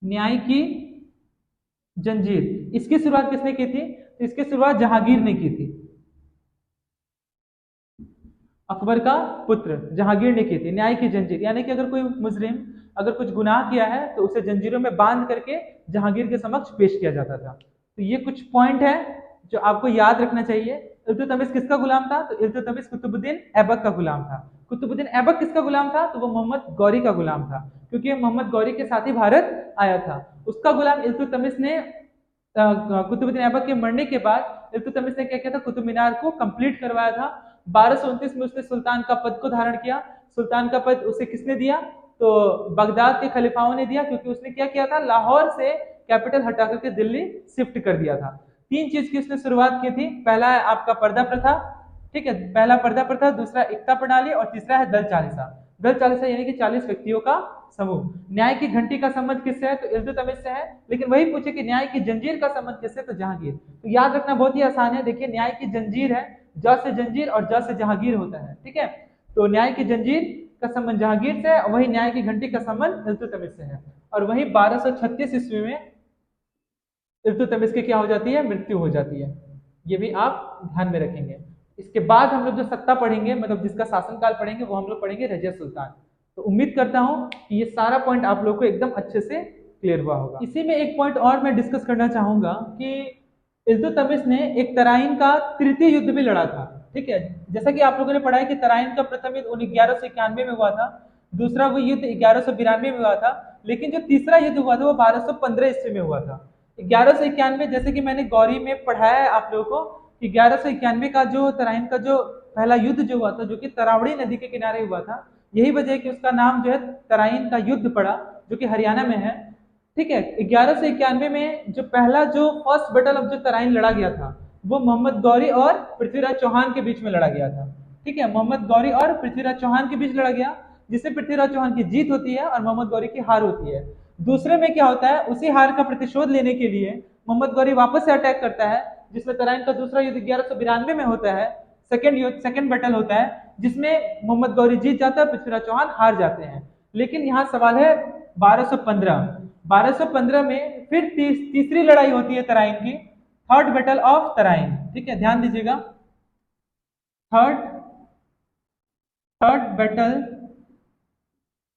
न्याय की जंजीर इसकी शुरुआत किसने की थी? तो इसकी शुरुआत जहांगीर ने की थी, अकबर का पुत्र जहांगीर ने की थी। न्याय की जंजीर यानी कि अगर कोई मुजरिम अगर कुछ गुनाह किया है तो उसे जंजीरों में बांध करके जहांगीर के समक्ष पेश किया जाता था। तो ये कुछ पॉइंट है जो आपको याद रखना चाहिए। इल्तुतमिश किसका गुलाम था? तो इल्तुतमिश कुतुबुद्दीन ऐबक का गुलाम था। कुतुबुद्दीन ऐबक किसका गुलाम था? तो वो मोहम्मद गौरी का गुलाम था, क्योंकि मोहम्मद गौरी के साथ ही भारत आया था। उसका गुलाम इल्तुतमिश ने कुतुबुद्दीन ऐबक के मरने के बाद इल्तुतमिश ने क्या किया था? कुतुब मीनार को कंप्लीट करवाया था। 1229 में उसने सुल्तान का पद को धारण किया। सुल्तान का पद उसे किसने दिया? तो बगदाद के खलीफाओं ने दिया, क्योंकि उसने क्या किया था? लाहौर से कैपिटल हटा करके दिल्ली शिफ्ट कर दिया था। तीन चीज की उसने शुरुआत की थी। पहला है आपका पर्दा प्रथा, ठीक है, पहला पर्दा प्रथा, दूसरा इक्ता प्रणाली और तीसरा है दल चालीसा। दल चालीसा यानी कि 40 व्यक्तियों का समूह। न्याय की घंटी का संबंध किससे है? तो इल्तुतमिश से है। लेकिन वही पूछे कि न्याय की जंजीर का संबंध किससे? तो जहांगीर। तो याद रखना बहुत ही आसान है। देखिए, न्याय की जंजीर है, ज से जंजीर और ज से जहांगीर होता है। ठीक है, तो न्याय की जंजीर का संबंध जहांगीर से है, वही न्याय की घंटी का संबंध इल्तुतमिश से है। और वही 1236 ईस्वी में इल्तुतमिश की क्या हो जाती है? मृत्यु हो जाती है। ये भी आप ध्यान में रखेंगे। इसके बाद हम लोग जो सत्ता पढ़ेंगे, मतलब जिसका शासनकाल पढ़ेंगे, वो हम लोग पढ़ेंगे रजिया सुल्तान। तो उम्मीद करता हूं कि ये सारा पॉइंट आप लोग को एकदम अच्छे से क्लियर हुआ होगा। इसी में एक पॉइंट और मैं डिस्कस करना चाहूंगा कि इल्तुतमिश ने एक तराइन का तृतीय युद्ध भी लड़ा था। ठीक है, जैसा कि आप लोगों ने पढ़ा है कि तराइन का प्रथम युद्ध 1191 में हुआ था, दूसरा वो युद्ध 1192 में हुआ था, लेकिन जो तीसरा युद्ध हुआ था वो 1215 ईस्वी में हुआ था। 1191, जैसे कि मैंने गौरी में पढ़ाया है आप लोगों को कि 1191 का जो तराइन का जो पहला युद्ध जो हुआ था, जो कि तरावड़ी नदी के किनारे हुआ था, यही वजह है कि उसका नाम जो है तराइन का युद्ध पड़ा, जो कि हरियाणा में है। ठीक है, 1191 में जो पहला जो फर्स्ट बैटल ऑफ जो तराइन लड़ा गया था, वो मोहम्मद गौरी और पृथ्वीराज चौहान के बीच में लड़ा गया था। ठीक है, मोहम्मद गौरी और पृथ्वीराज चौहान के बीच लड़ा गया, जिससे पृथ्वीराज चौहान की जीत होती है और मोहम्मद गौरी की हार होती है। दूसरे में क्या होता है? उसी हार का प्रतिशोध लेने के लिए मोहम्मद गौरी वापस से अटैक करता है, जिसमें तराइन का दूसरा युद्ध 1192 में होता है। सेकंड बैटल होता है, जिसमें मोहम्मद गौरी जीत जाता है, पृथ्वीराज चौहान हार जाते हैं। लेकिन यहाँ सवाल है 1215 में फिर तीसरी लड़ाई होती है तराइन की, थर्ड बैटल ऑफ तराइन। ठीक है, ध्यान दीजिएगा, third third battle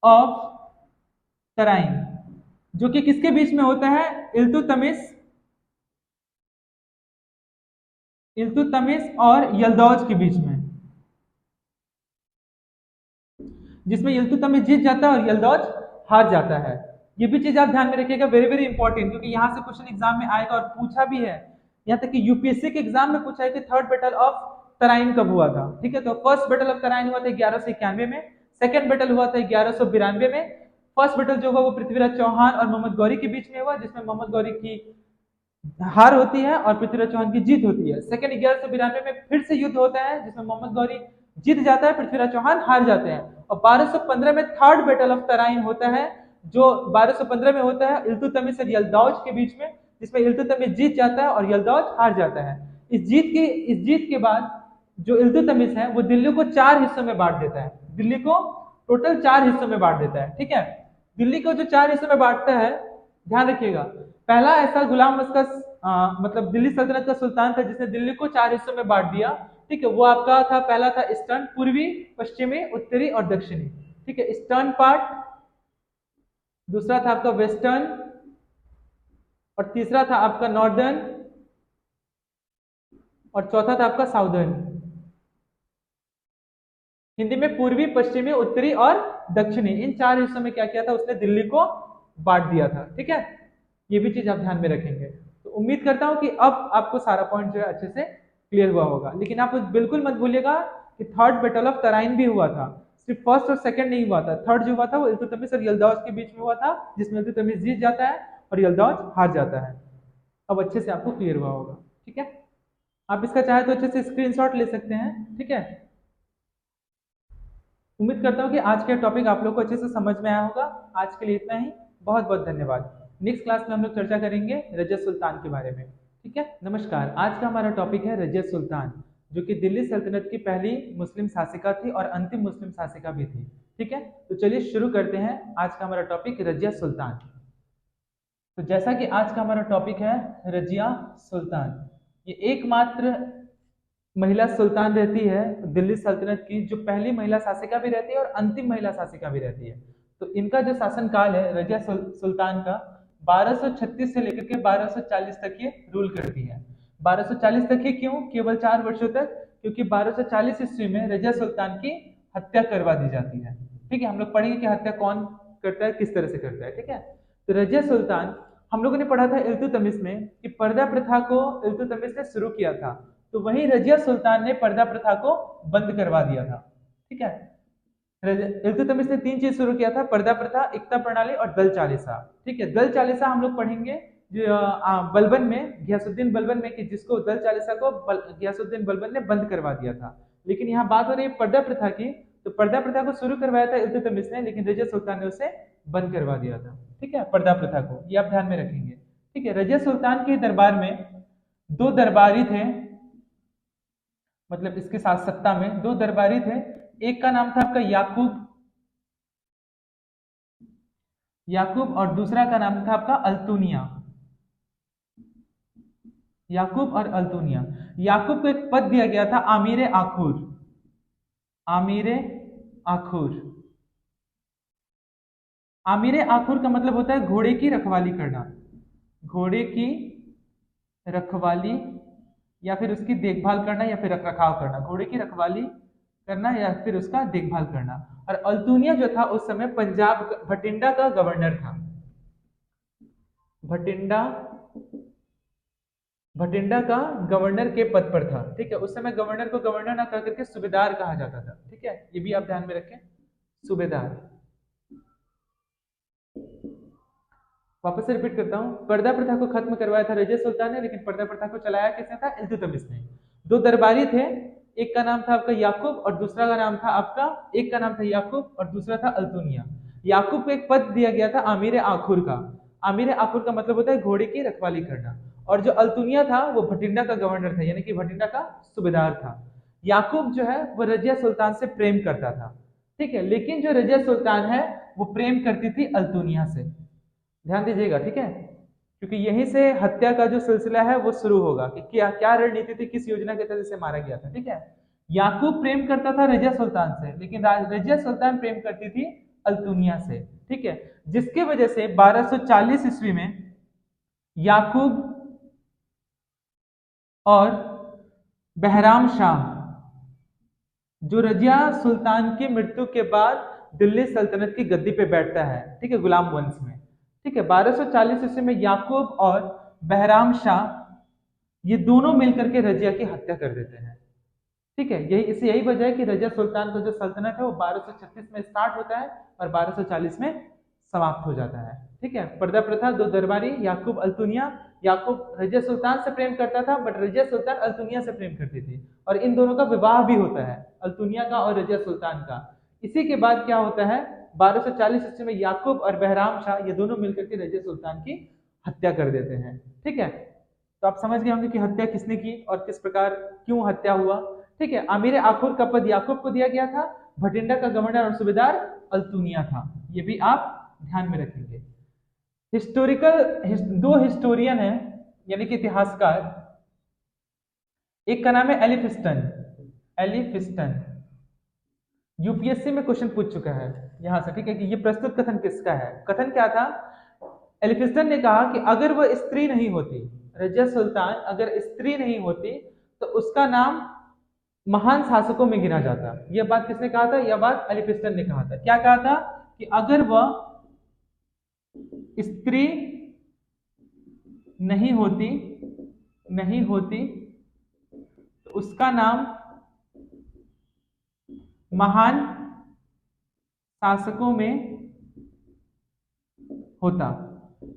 of Tarain, जो कि किसके बीच में होता है? इल्तुतमिश और यल्दौज के बीच में, जिसमें इल्तुतमिश जीत जाता है और यल्दौज हार जाता है। ये भी चीज आप ध्यान में रखिएगा, वेरी वेरी इंपॉर्टेंट, क्योंकि यहाँ से क्वेश्चन एग्जाम में आएगा और पूछा भी है यहाँ तक कि यूपीएससी के एग्जाम में पूछा है कि थर्ड बैटल ऑफ तराइन कब हुआ था। ठीक है, तो फर्स्ट बैटल ऑफ तराइन हुआ था 1191 में, सेकंड बैटल हुआ था 1192 में। फर्स्ट बैटल जो हुआ वो पृथ्वीराज चौहान और मोहम्मद गौरी के बीच में हुआ, जिसमें मोहम्मद गौरी की हार होती है और पृथ्वीराज चौहान की जीत होती है। सेकंड 1192 में फिर से युद्ध होता है, जिसमें मोहम्मद गौरी जीत जाता है, पृथ्वीराज चौहान हार जाते हैं। और 1215 में थर्ड बैटल ऑफ तराइन होता है, जो 1215 में होता है इल्तुतमिश और यल्दाउज के बीच में, जिसमें इल्तुतमिश जीत जाता है और यल्दाउज हार जाता है। इस जीत के बाद जो इल्तुतमिश है वो दिल्ली को 4 हिस्सों में बांट देता है। दिल्ली को टोटल 4 हिस्सों में बांट देता है। ठीक है, दिल्ली को जो 4 हिस्सों में बांटता है, ध्यान रखिएगा, पहला ऐसा गुलाम अहमद मतलब दिल्ली सल्तनत का सुल्तान था जिसने दिल्ली को 4 हिस्सों में बांट दिया। ठीक है, वो आपका था, पहला था ईस्टर्न, पूर्वी, पश्चिमी, उत्तरी और दक्षिणी। ठीक है, ईस्टर्न पार्ट, दूसरा था आपका वेस्टर्न, और तीसरा था आपका नॉर्दर्न, और चौथा था आपका साउदर्न। हिंदी में पूर्वी, पश्चिमी, उत्तरी और दक्षिणी, इन 4 हिस्सों में क्या किया था उसने, दिल्ली को बांट दिया था। ठीक है, ये भी चीज आप ध्यान में रखेंगे। तो उम्मीद करता हूं कि अब आपको सारा पॉइंट जो है अच्छे से क्लियर हुआ होगा। लेकिन आप बिल्कुल मत भूलिएगा कि थर्ड बैटल ऑफ तराइन भी हुआ था, सिर्फ फर्स्ट और सेकंड नहीं हुआ था। थर्ड जो हुआ था वो इल्तुतमिश और यल्दाउज के बीच में हुआ था, जिसमें इल्तुतमिश जीत जाता है और यल्दाउज हार जाता है। अब अच्छे से आपको क्लियर हुआ होगा। ठीक है, आप इसका चाहे तो अच्छे से स्क्रीनशॉट ले सकते हैं। ठीक है, उम्मीद करता हूँ कि आज का टॉपिक आप लोग को अच्छे से समझ में आया होगा। आज के लिए इतना ही, बहुत बहुत धन्यवाद। नेक्स्ट क्लास में हम लोग चर्चा करेंगे रजिया सुल्तान के बारे में। ठीक है, नमस्कार। आज का हमारा टॉपिक है रजिया सुल्तान, जो कि दिल्ली सल्तनत की पहली मुस्लिम शासिका थी और अंतिम मुस्लिम शासिका भी थी। ठीक है, तो चलिए शुरू करते हैं आज का हमारा टॉपिक रजिया सुल्तान। तो जैसा कि आज का हमारा टॉपिक है रजिया सुल्तान, ये एकमात्र महिला सुल्तान रहती है दिल्ली सल्तनत की, जो पहली महिला शासिका भी रहती है और अंतिम महिला शासिका भी रहती है। तो इनका जो शासनकाल है रजिया सुल्तान का 1236 से लेकर के 1240 तक ये रूल करती है। 1240 तक ही क्यों, केवल 4 वर्षों तक, क्योंकि 1240 ईस्वी में रजिया सुल्तान की हत्या करवा दी जाती है। ठीक है, हम लोग पढ़ेंगे कि हत्या कौन करता है, किस तरह से करता है। ठीक है, तो रजिया सुल्तान, हम लोगों ने पढ़ा था इल्तुतमिश में कि पर्दा प्रथा को इल्तुतमिश ने शुरू किया था, तो वहीं रजिया सुल्तान ने पर्दा प्रथा को बंद करवा दिया था। ठीक है, इल्तुतमिश ने 3 चीज शुरू किया था, पर्दा प्रथा, एकता प्रणाली और दल चालीसा। ठीक है, दल चालीसा हम लोग पढ़ेंगे जो बलबन में, घियासुद्दीन बलबन में, कि जिसको दल चालीसा को घियासुद्दीन बलबन ने बंद करवा दिया था। लेकिन यहाँ बात हो रही है पर्दा प्रथा की, तो पर्दा प्रथा को शुरू करवाया था इल्तुतमिश ने, लेकिन रजिया सुल्तान ने उसे बंद करवा दिया था। ठीक है, पर्दा प्रथा को, ये आप ध्यान में रखेंगे। ठीक है, रजिया सुल्तान के दरबार में 2 दरबारी थे, मतलब इसके साथ सत्ता में 2 दरबारी थे। एक का नाम था आपका याकूब, याकूब, और दूसरा का नाम था आपका अल्तुनिया। याकूब और अल्तुनिया। याकूब को एक पद दिया गया था आमीर आखुर, आमीर आखुर। आमीर आखुर का मतलब होता है घोड़े की रखवाली करना, घोड़े की रखवाली या फिर उसकी देखभाल करना या फिर रखरखाव करना, घोड़े की रखवाली करना या फिर उसका देखभाल करना। और अल्तुनिया जो था उस समय पंजाब भटिंडा का गवर्नर था, भटिंडा, भटिंडा का गवर्नर के पद पर था। ठीक है, उस समय गवर्नर को गवर्नर ना कह करके सूबेदार कहा जाता था। ठीक है, ये भी आप ध्यान में रखें, सूबेदार। वापस से रिपीट करता हूँ, पर्दा प्रथा को खत्म करवाया था रजिया सुल्तान ने, लेकिन पर्दा प्रथा को चलाया किसने था, इल्तुतमिश ने। 2 दरबारी थे, एक का नाम था आपका याकूब और दूसरा का नाम था आपका, एक का नाम था याकूब और दूसरा था अल्तुनिया। याकूब को एक पद दिया गया था आमीर आखुर का। आमीर आखुर का मतलब होता है घोड़े की रखवाली करना। और जो अल्तुनिया था वो भटिंडा का गवर्नर था, यानी कि भटिंडा का सूबेदार था। याकूब जो है वो रजिया सुल्तान से प्रेम करता था। ठीक है, लेकिन जो रजिया सुल्तान है वो प्रेम करती थी अल्तुनिया से, ध्यान दीजिएगा। ठीक है, क्योंकि यहीं से हत्या का जो सिलसिला है वो शुरू होगा कि क्या क्या रणनीति थी, किस योजना के तहत इसे मारा गया था। ठीक है, याकूब प्रेम करता था रजिया सुल्तान से, लेकिन रजिया सुल्तान प्रेम करती थी अल्तुनिया से। ठीक है, जिसके वजह से 1240 ईस्वी में याकूब और बहराम शाह, जो रजिया सुल्तान की मृत्यु के बाद दिल्ली सल्तनत की गद्दी पे बैठता है, ठीक है, गुलाम वंश में। ठीक है, 1240 ईस्वी में याकूब और बहराम शाह ये दोनों मिलकर के रजिया की हत्या कर देते हैं। ठीक है, यही वजह है कि रजिया सुल्तान का जो सल्तनत है वो 1236 में स्टार्ट होता है और 1240 में समाप्त हो जाता है। ठीक है, पर्दा प्रथा, दो दरबारी, याकूब अल्तुनिया। याकूब रजिया सुल्तान से प्रेम करता था, बट रजिया सुल्तान अल्तुनिया से प्रेम करती थी, और इन दोनों का विवाह भी होता है, अल्तुनिया का और रजिया सुल्तान का। इसी के बाद क्या होता है, 1240 ईस्वी में याकूब और बहराम शाह ये दोनों मिलकर के रजिया सुल्तान की हत्या कर देते हैं। ठीक है, तो आप समझ गए होंगे कि हत्या किसने की और किस प्रकार क्यों हत्या हुआ। ठीक है, अमीर आखुर का पद याकूब को दिया गया था, भटिंडा का गवर्नर और सूबेदार अल्तुनिया था। ये भी आप ध्यान में रखेंगे। दो हिस्टोरियन है, यानी कि इतिहासकार। एक का नाम है एलिफिस्टन। एलिफिस्टन यूपीएससी में क्वेश्चन पूछ चुका है यहां से। ठीक है, कि ये प्रस्तुत कथन किसका है। कथन क्या था, एलिफिस्टन ने कहा कि अगर वह स्त्री नहीं होती, रजिया सुल्तान अगर स्त्री नहीं होती, तो उसका नाम महान शासकों में गिना जाता। यह बात किसने कहा था, यह बात एलिफिस्टन ने कहा था। क्या कहा था कि अगर वह स्त्री नहीं होती तो उसका नाम महान शासकों में होता।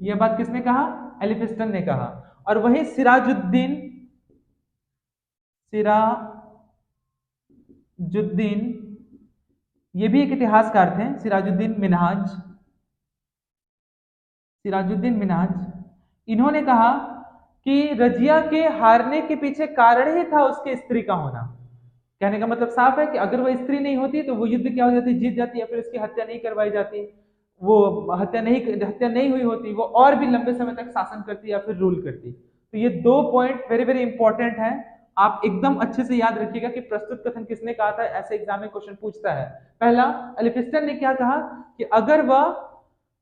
यह बात किसने कहा, एलिफिस्टन ने कहा। और वही सिराजुद्दीन, ये भी एक इतिहासकार थे, सिराजुद्दीन मिन्हाज। इन्होंने कहा कि रजिया के हारने के पीछे कारण ही था उसके स्त्री का होना। कहने का मतलब साफ है कि अगर वह स्त्री नहीं होती तो वो युद्ध क्या हो जाती, जीत जाती, या फिर उसकी हत्या नहीं करवाई जाती, वो हत्या नहीं हुई होती, वो और भी लंबे समय तक शासन करती या फिर रूल करती। तो ये दो पॉइंट वेरी वेरी इंपॉर्टेंट है, आप एकदम अच्छे से याद रखिएगा कि प्रस्तुत कथन किसने कहा था, ऐसे एग्जाम में क्वेश्चन पूछता है। पहला, एलिफिस्टन ने क्या कहा कि अगर वह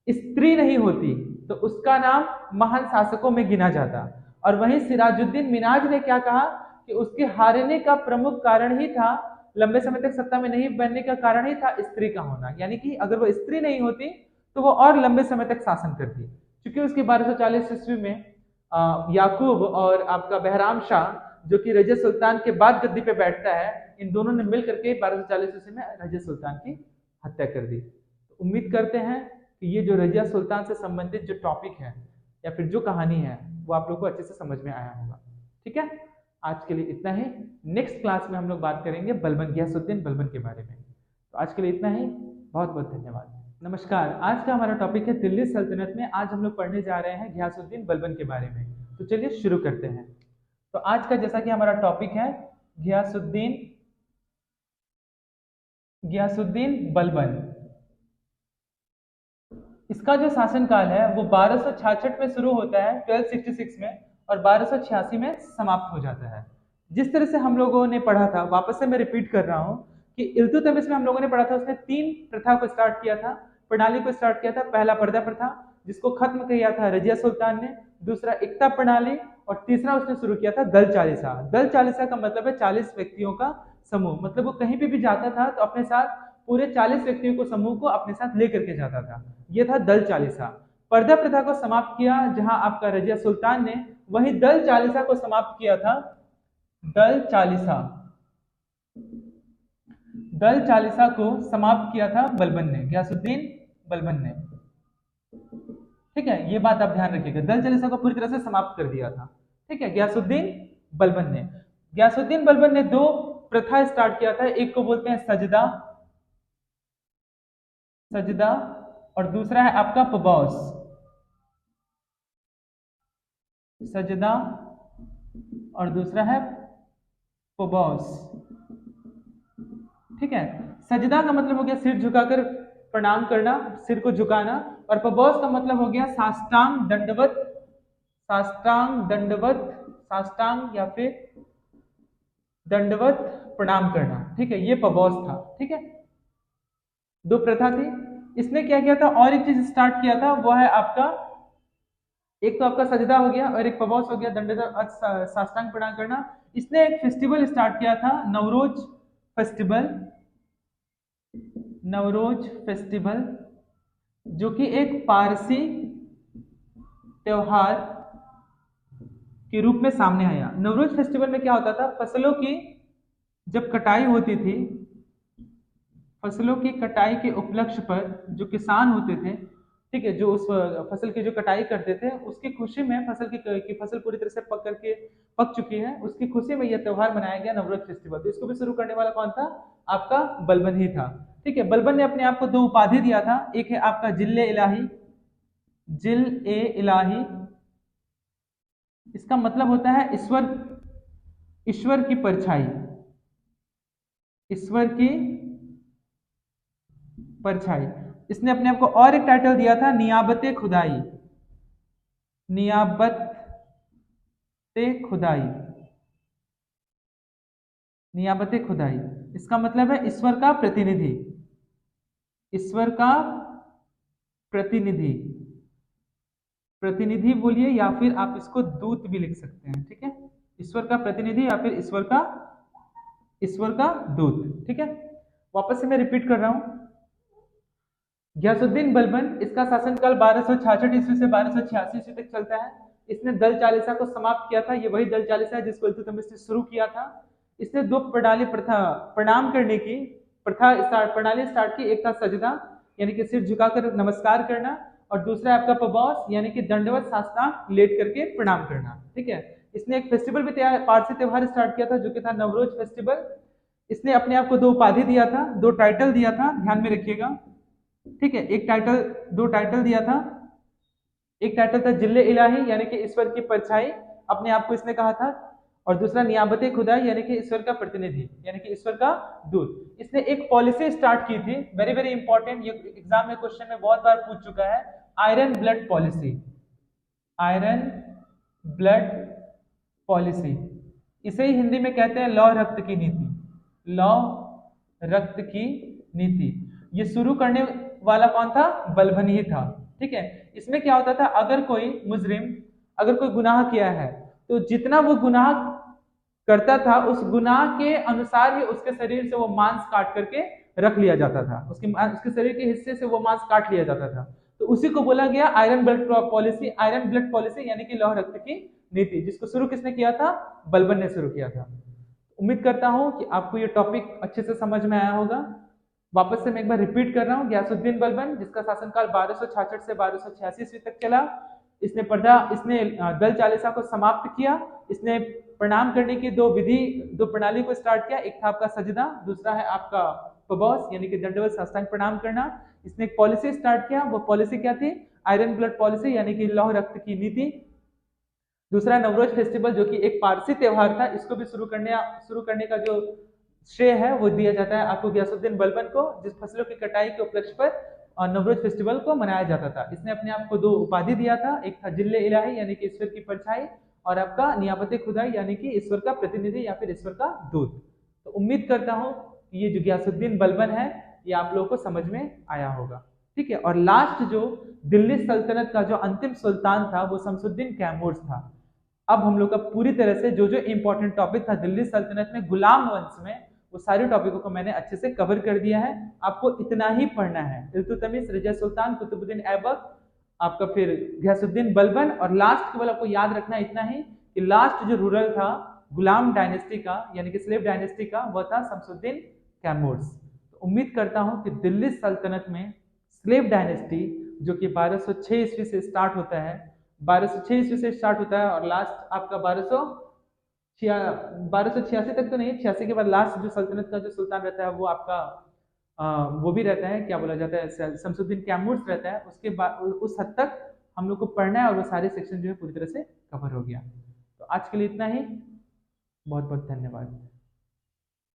स्त्री नहीं होती तो उसका नाम महान शासकों में गिना जाता। और वहीं सिराजुद्दीन मिनाज ने क्या कहा कि उसके हारने का प्रमुख कारण ही था, लंबे समय तक सत्ता में नहीं बनने का कारण ही था स्त्री का होना। यानी कि अगर वो स्त्री नहीं होती तो वो और लंबे समय तक शासन करती। क्योंकि उसके 1240 ईस्वी में याकूब और आपका बहराम शाह, जो कि रजिया सुल्तान के बाद गद्दी पे बैठता है, इन दोनों ने मिल करके 1240 ईस्वी में रजिया सुल्तान की हत्या कर दी। तो उम्मीद करते हैं कि ये जो रजिया सुल्तान से संबंधित जो टॉपिक है या फिर जो कहानी है वो आप लोगों को अच्छे से समझ में आया होगा। ठीक है, आज के लिए इतना ही। नेक्स्ट क्लास में हम लोग बात करेंगे गयासुद्दीन बलबन के बारे में। तो आज के लिए इतना ही, बहुत बहुत धन्यवाद। नमस्कार, आज का हमारा टॉपिक है दिल्ली सल्तनत में। आज हम लोग पढ़ने जा रहे हैं गयासुद्दीन बलबन के बारे में। तो चलिए शुरू करते हैं। तो आज का जैसा कि हमारा टॉपिक है गयासुद्दीन बलबन। इसका जो शासनकाल है वो 1266 में शुरू होता है, 1266 में, और 1286 में समाप्त हो जाता है। जिस तरह से हम लोगों ने पढ़ा था, वापस से मैं रिपीट कर रहा हूँ कि इल्तुतमिश में हम लोगों ने पढ़ा था, उसने 3 प्रथा को स्टार्ट किया था, प्रणाली को स्टार्ट किया था। पहला पर्दा प्रथा, जिसको खत्म किया था रजिया सुल्तान ने। दूसरा इक्ता प्रणाली, और तीसरा उसने शुरू किया था दल चालीसा। दल चालीसा का मतलब है 40 व्यक्तियों का समूह। मतलब वो कहीं पे भी जाता था तो अपने साथ पूरे 40 व्यक्तियों को, समूह को अपने साथ लेकर के जाता था। ये था दल चालीसा। पर्दा प्रथा को समाप्त किया जहां आपका रजिया सुल्तान ने, वही दल चालीसा को समाप्त किया था दल चालीसा दल चालीसा को समाप्त किया था बलबन ने, गयासुद्दीन बलबन ने। ठीक है, ये बात आप ध्यान रखिएगा, दल चालीसा को पूरी तरह से समाप्त कर दिया था। ठीक है, गयासुद्दीन बलबन ने। गयासुद्दीन बलबन ने 2 प्रथा स्टार्ट किया था। एक को बोलते हैं सजदा, और दूसरा है आपका पबौस। सजदा और दूसरा है पबौस। ठीक है, सजदा का मतलब हो गया सिर झुकाकर प्रणाम करना, सिर को झुकाना। और पबौस का मतलब हो गया साष्टांग या फिर दंडवत प्रणाम करना। ठीक है, ये पबौस था। ठीक है, 2 प्रथा थी। इसने क्या किया था, और एक चीज स्टार्ट किया था, वो है आपका, एक तो आपका सजदा हो गया और एक पबौस हो गया, दंडवत साष्टांग प्रणाम करना। इसने एक फेस्टिवल स्टार्ट किया था, नवरोज फेस्टिवल, जो कि एक पारसी त्योहार के रूप में सामने आया। नवरोज फेस्टिवल में क्या होता था, फसलों की जब कटाई होती थी, फसलों की कटाई के उपलक्ष्य पर जो किसान होते थे, ठीक है, जो उस फसल की जो कटाई करते थे, उसकी खुशी में फसल की फसल पूरी तरह से पक चुकी है, उसकी खुशी में यह त्योहार मनाया गया नवरोज फेस्टिवल। तो इसको भी शुरू करने वाला कौन था, आपका बलबन ही था। ठीक है, बलबन ने अपने आप को दो उपाधि दिया था, एक है आपका जिले इलाही, जिल ए इलाही, इसका मतलब होता है ईश्वर, ईश्वर की परछाई, ईश्वर की परछाई। इसने अपने आप को और एक टाइटल दिया था, नियाबत खुदाई, नियाबत खुदाई, नियाबत खुदाई। इसका मतलब है ईश्वर का प्रतिनिधि, ईश्वर का प्रतिनिधि, प्रतिनिधि बोलिए या फिर आप इसको दूत भी लिख सकते हैं। ठीक है, ईश्वर का प्रतिनिधि या फिर ईश्वर का दूत। ठीक है, वापस से मैं रिपीट कर रहा हूं, गयासुद्दीन बलबन, इसका शासनकाल 1266 ईस्वी से 1286 ईस्वी तक चलता है। इसने दल चालीसा को समाप्त किया था, ये वही दल चालीसा है जिसको इल्तुतमिश ने शुरू किया था। इसने दो प्रणाली प्रथा, प्रणाम करने की प्रणाली स्टार्ट की। एक था सजदा, यानी कि सिर झुकाकर नमस्कार करना, और दूसरा आपका पबौस, यानी कि दंडवत साष्टांग लेट करके प्रणाम करना। ठीक है, इसने एक फेस्टिवल भी पारसी त्योहार स्टार्ट किया था जो कि था नवरोज फेस्टिवल। इसने अपने आप को दो उपाधि दिया था, दो टाइटल दिया था, ध्यान में रखिएगा। ठीक है, एक टाइटल, दो टाइटल दिया था। एक टाइटल था जिले इलाही, यानी कि ईश्वर की परछाई, अपने आप को इसने कहा था, और दूसरा नियाबत खुदाई, यानी कि ईश्वर का प्रतिनिधि, यानी कि ईश्वर का दूत। इसने एक पॉलिसी स्टार्ट की थी, वेरी वेरी इंपॉर्टेंट, ये एग्जाम में क्वेश्चन में बहुत बार पूछ चुका है, iron blood policy, iron blood policy. इसे ही हिंदी में कहते हैं लौ रक्त की नीति, लौ रक्त की नीति। ये शुरू करने वाला कौन था, बलबन ही था। ठीक है, इसमें क्या होता था, अगर कोई मुजरिम, अगर कोई गुनाह किया है, तो जितना वो गुनाह करता था उस गुनाह के अनुसार ही उसके शरीर से वो मांस काट करके रख लिया जाता था, उसके शरीर के हिस्से से वो मांस काट लिया जाता था। तो उसी को बोला गया iron blood policy, iron blood policy यानी कि लौह रक्त की नीति, जिसको शुरू किसने किया था, बलबन ने शुरू किया था। उम्मीद करता हूं कि आपको ये टॉपिक अच्छे से समझ में आया होगा। वापस से मैं एक बार रिपीट कर रहा हूँ, गयासुद्दीन बलबन, जिसका शासनकाल 1266 से 1286 ईस्वी तक चला। इसने दल चालीसा को समाप्त किया। इसने प्रणाम करने की दो प्रणाली को स्टार्ट किया, एक था आपका सजदा, दूसरा है आपका पबौस, यानी कि दंडवत साष्टांग प्रणाम करना। इसने एक पॉलिसी स्टार्ट किया, वो पॉलिसी क्या थी, आयरन ब्लड पॉलिसी, यानी कि लौह रक्त की नीति। दूसरा नवरोज फेस्टिवल, जो कि एक पारसी त्योहार था, इसको भी शुरू करने का जो श्रेय है वो दिया जाता है आपको गयासुद्दीन बलबन को, जिस फसलों की कटाई के उपलक्ष्य पर नवरोज फेस्टिवल को मनाया जाता था। इसने अपने आप को दो उपाधि दिया था, एक था जिले इलाही, यानी कि ईश्वर की परछाई, और आपका नियाबत खुदाई, यानी कि ईश्वर का प्रतिनिधि या फिर ईश्वर का दूत। तो उम्मीद करता हूँ कि ये जो गयासुद्दीन बलबन है ये आप लोगों को समझ में आया होगा। ठीक है, और लास्ट जो दिल्ली सल्तनत का जो अंतिम सुल्तान था वो शमसुद्दीन कैमूर्स था। अब हम लोग का पूरी तरह से जो जो इंपॉर्टेंट टॉपिक था दिल्ली सल्तनत में, गुलाम वंश में, वो सारे टॉपिकों को मैंने अच्छे से कवर कर दिया है। आपको इतना ही पढ़ना है, इल्तुतमिश, रजिया सुल्तान, कुतुबुद्दीन ऐबक, आपका फिर गयासुद्दीन बलबन, और लास्ट केवल आपको याद रखना इतना ही कि लास्ट जो रूरल था गुलाम डायनेस्टी का, यानी कि स्लेव डायनेस्टी का, वह था शमसुद्दीन कैमूर्स। तो उम्मीद करता हूं कि दिल्ली सल्तनत में स्लेव डायनेस्टी, जो कि 1206 ईस्वी से स्टार्ट होता है, 1206 ईस्वी से स्टार्ट होता है और लास्ट आपका 1286 तक तो नहीं, 86 के बाद लास्ट जो सल्तनत का जो सुल्तान रहता है वो आपका वो भी रहता है, क्या बोला जाता है, शमसुद्दीन कैमूर्स रहता है। उसके बाद उस हद तक हम लोग को पढ़ना है और वो सारे सेक्शन जो है पूरी तरह से कवर हो गया। तो आज के लिए इतना ही, बहुत बहुत धन्यवाद।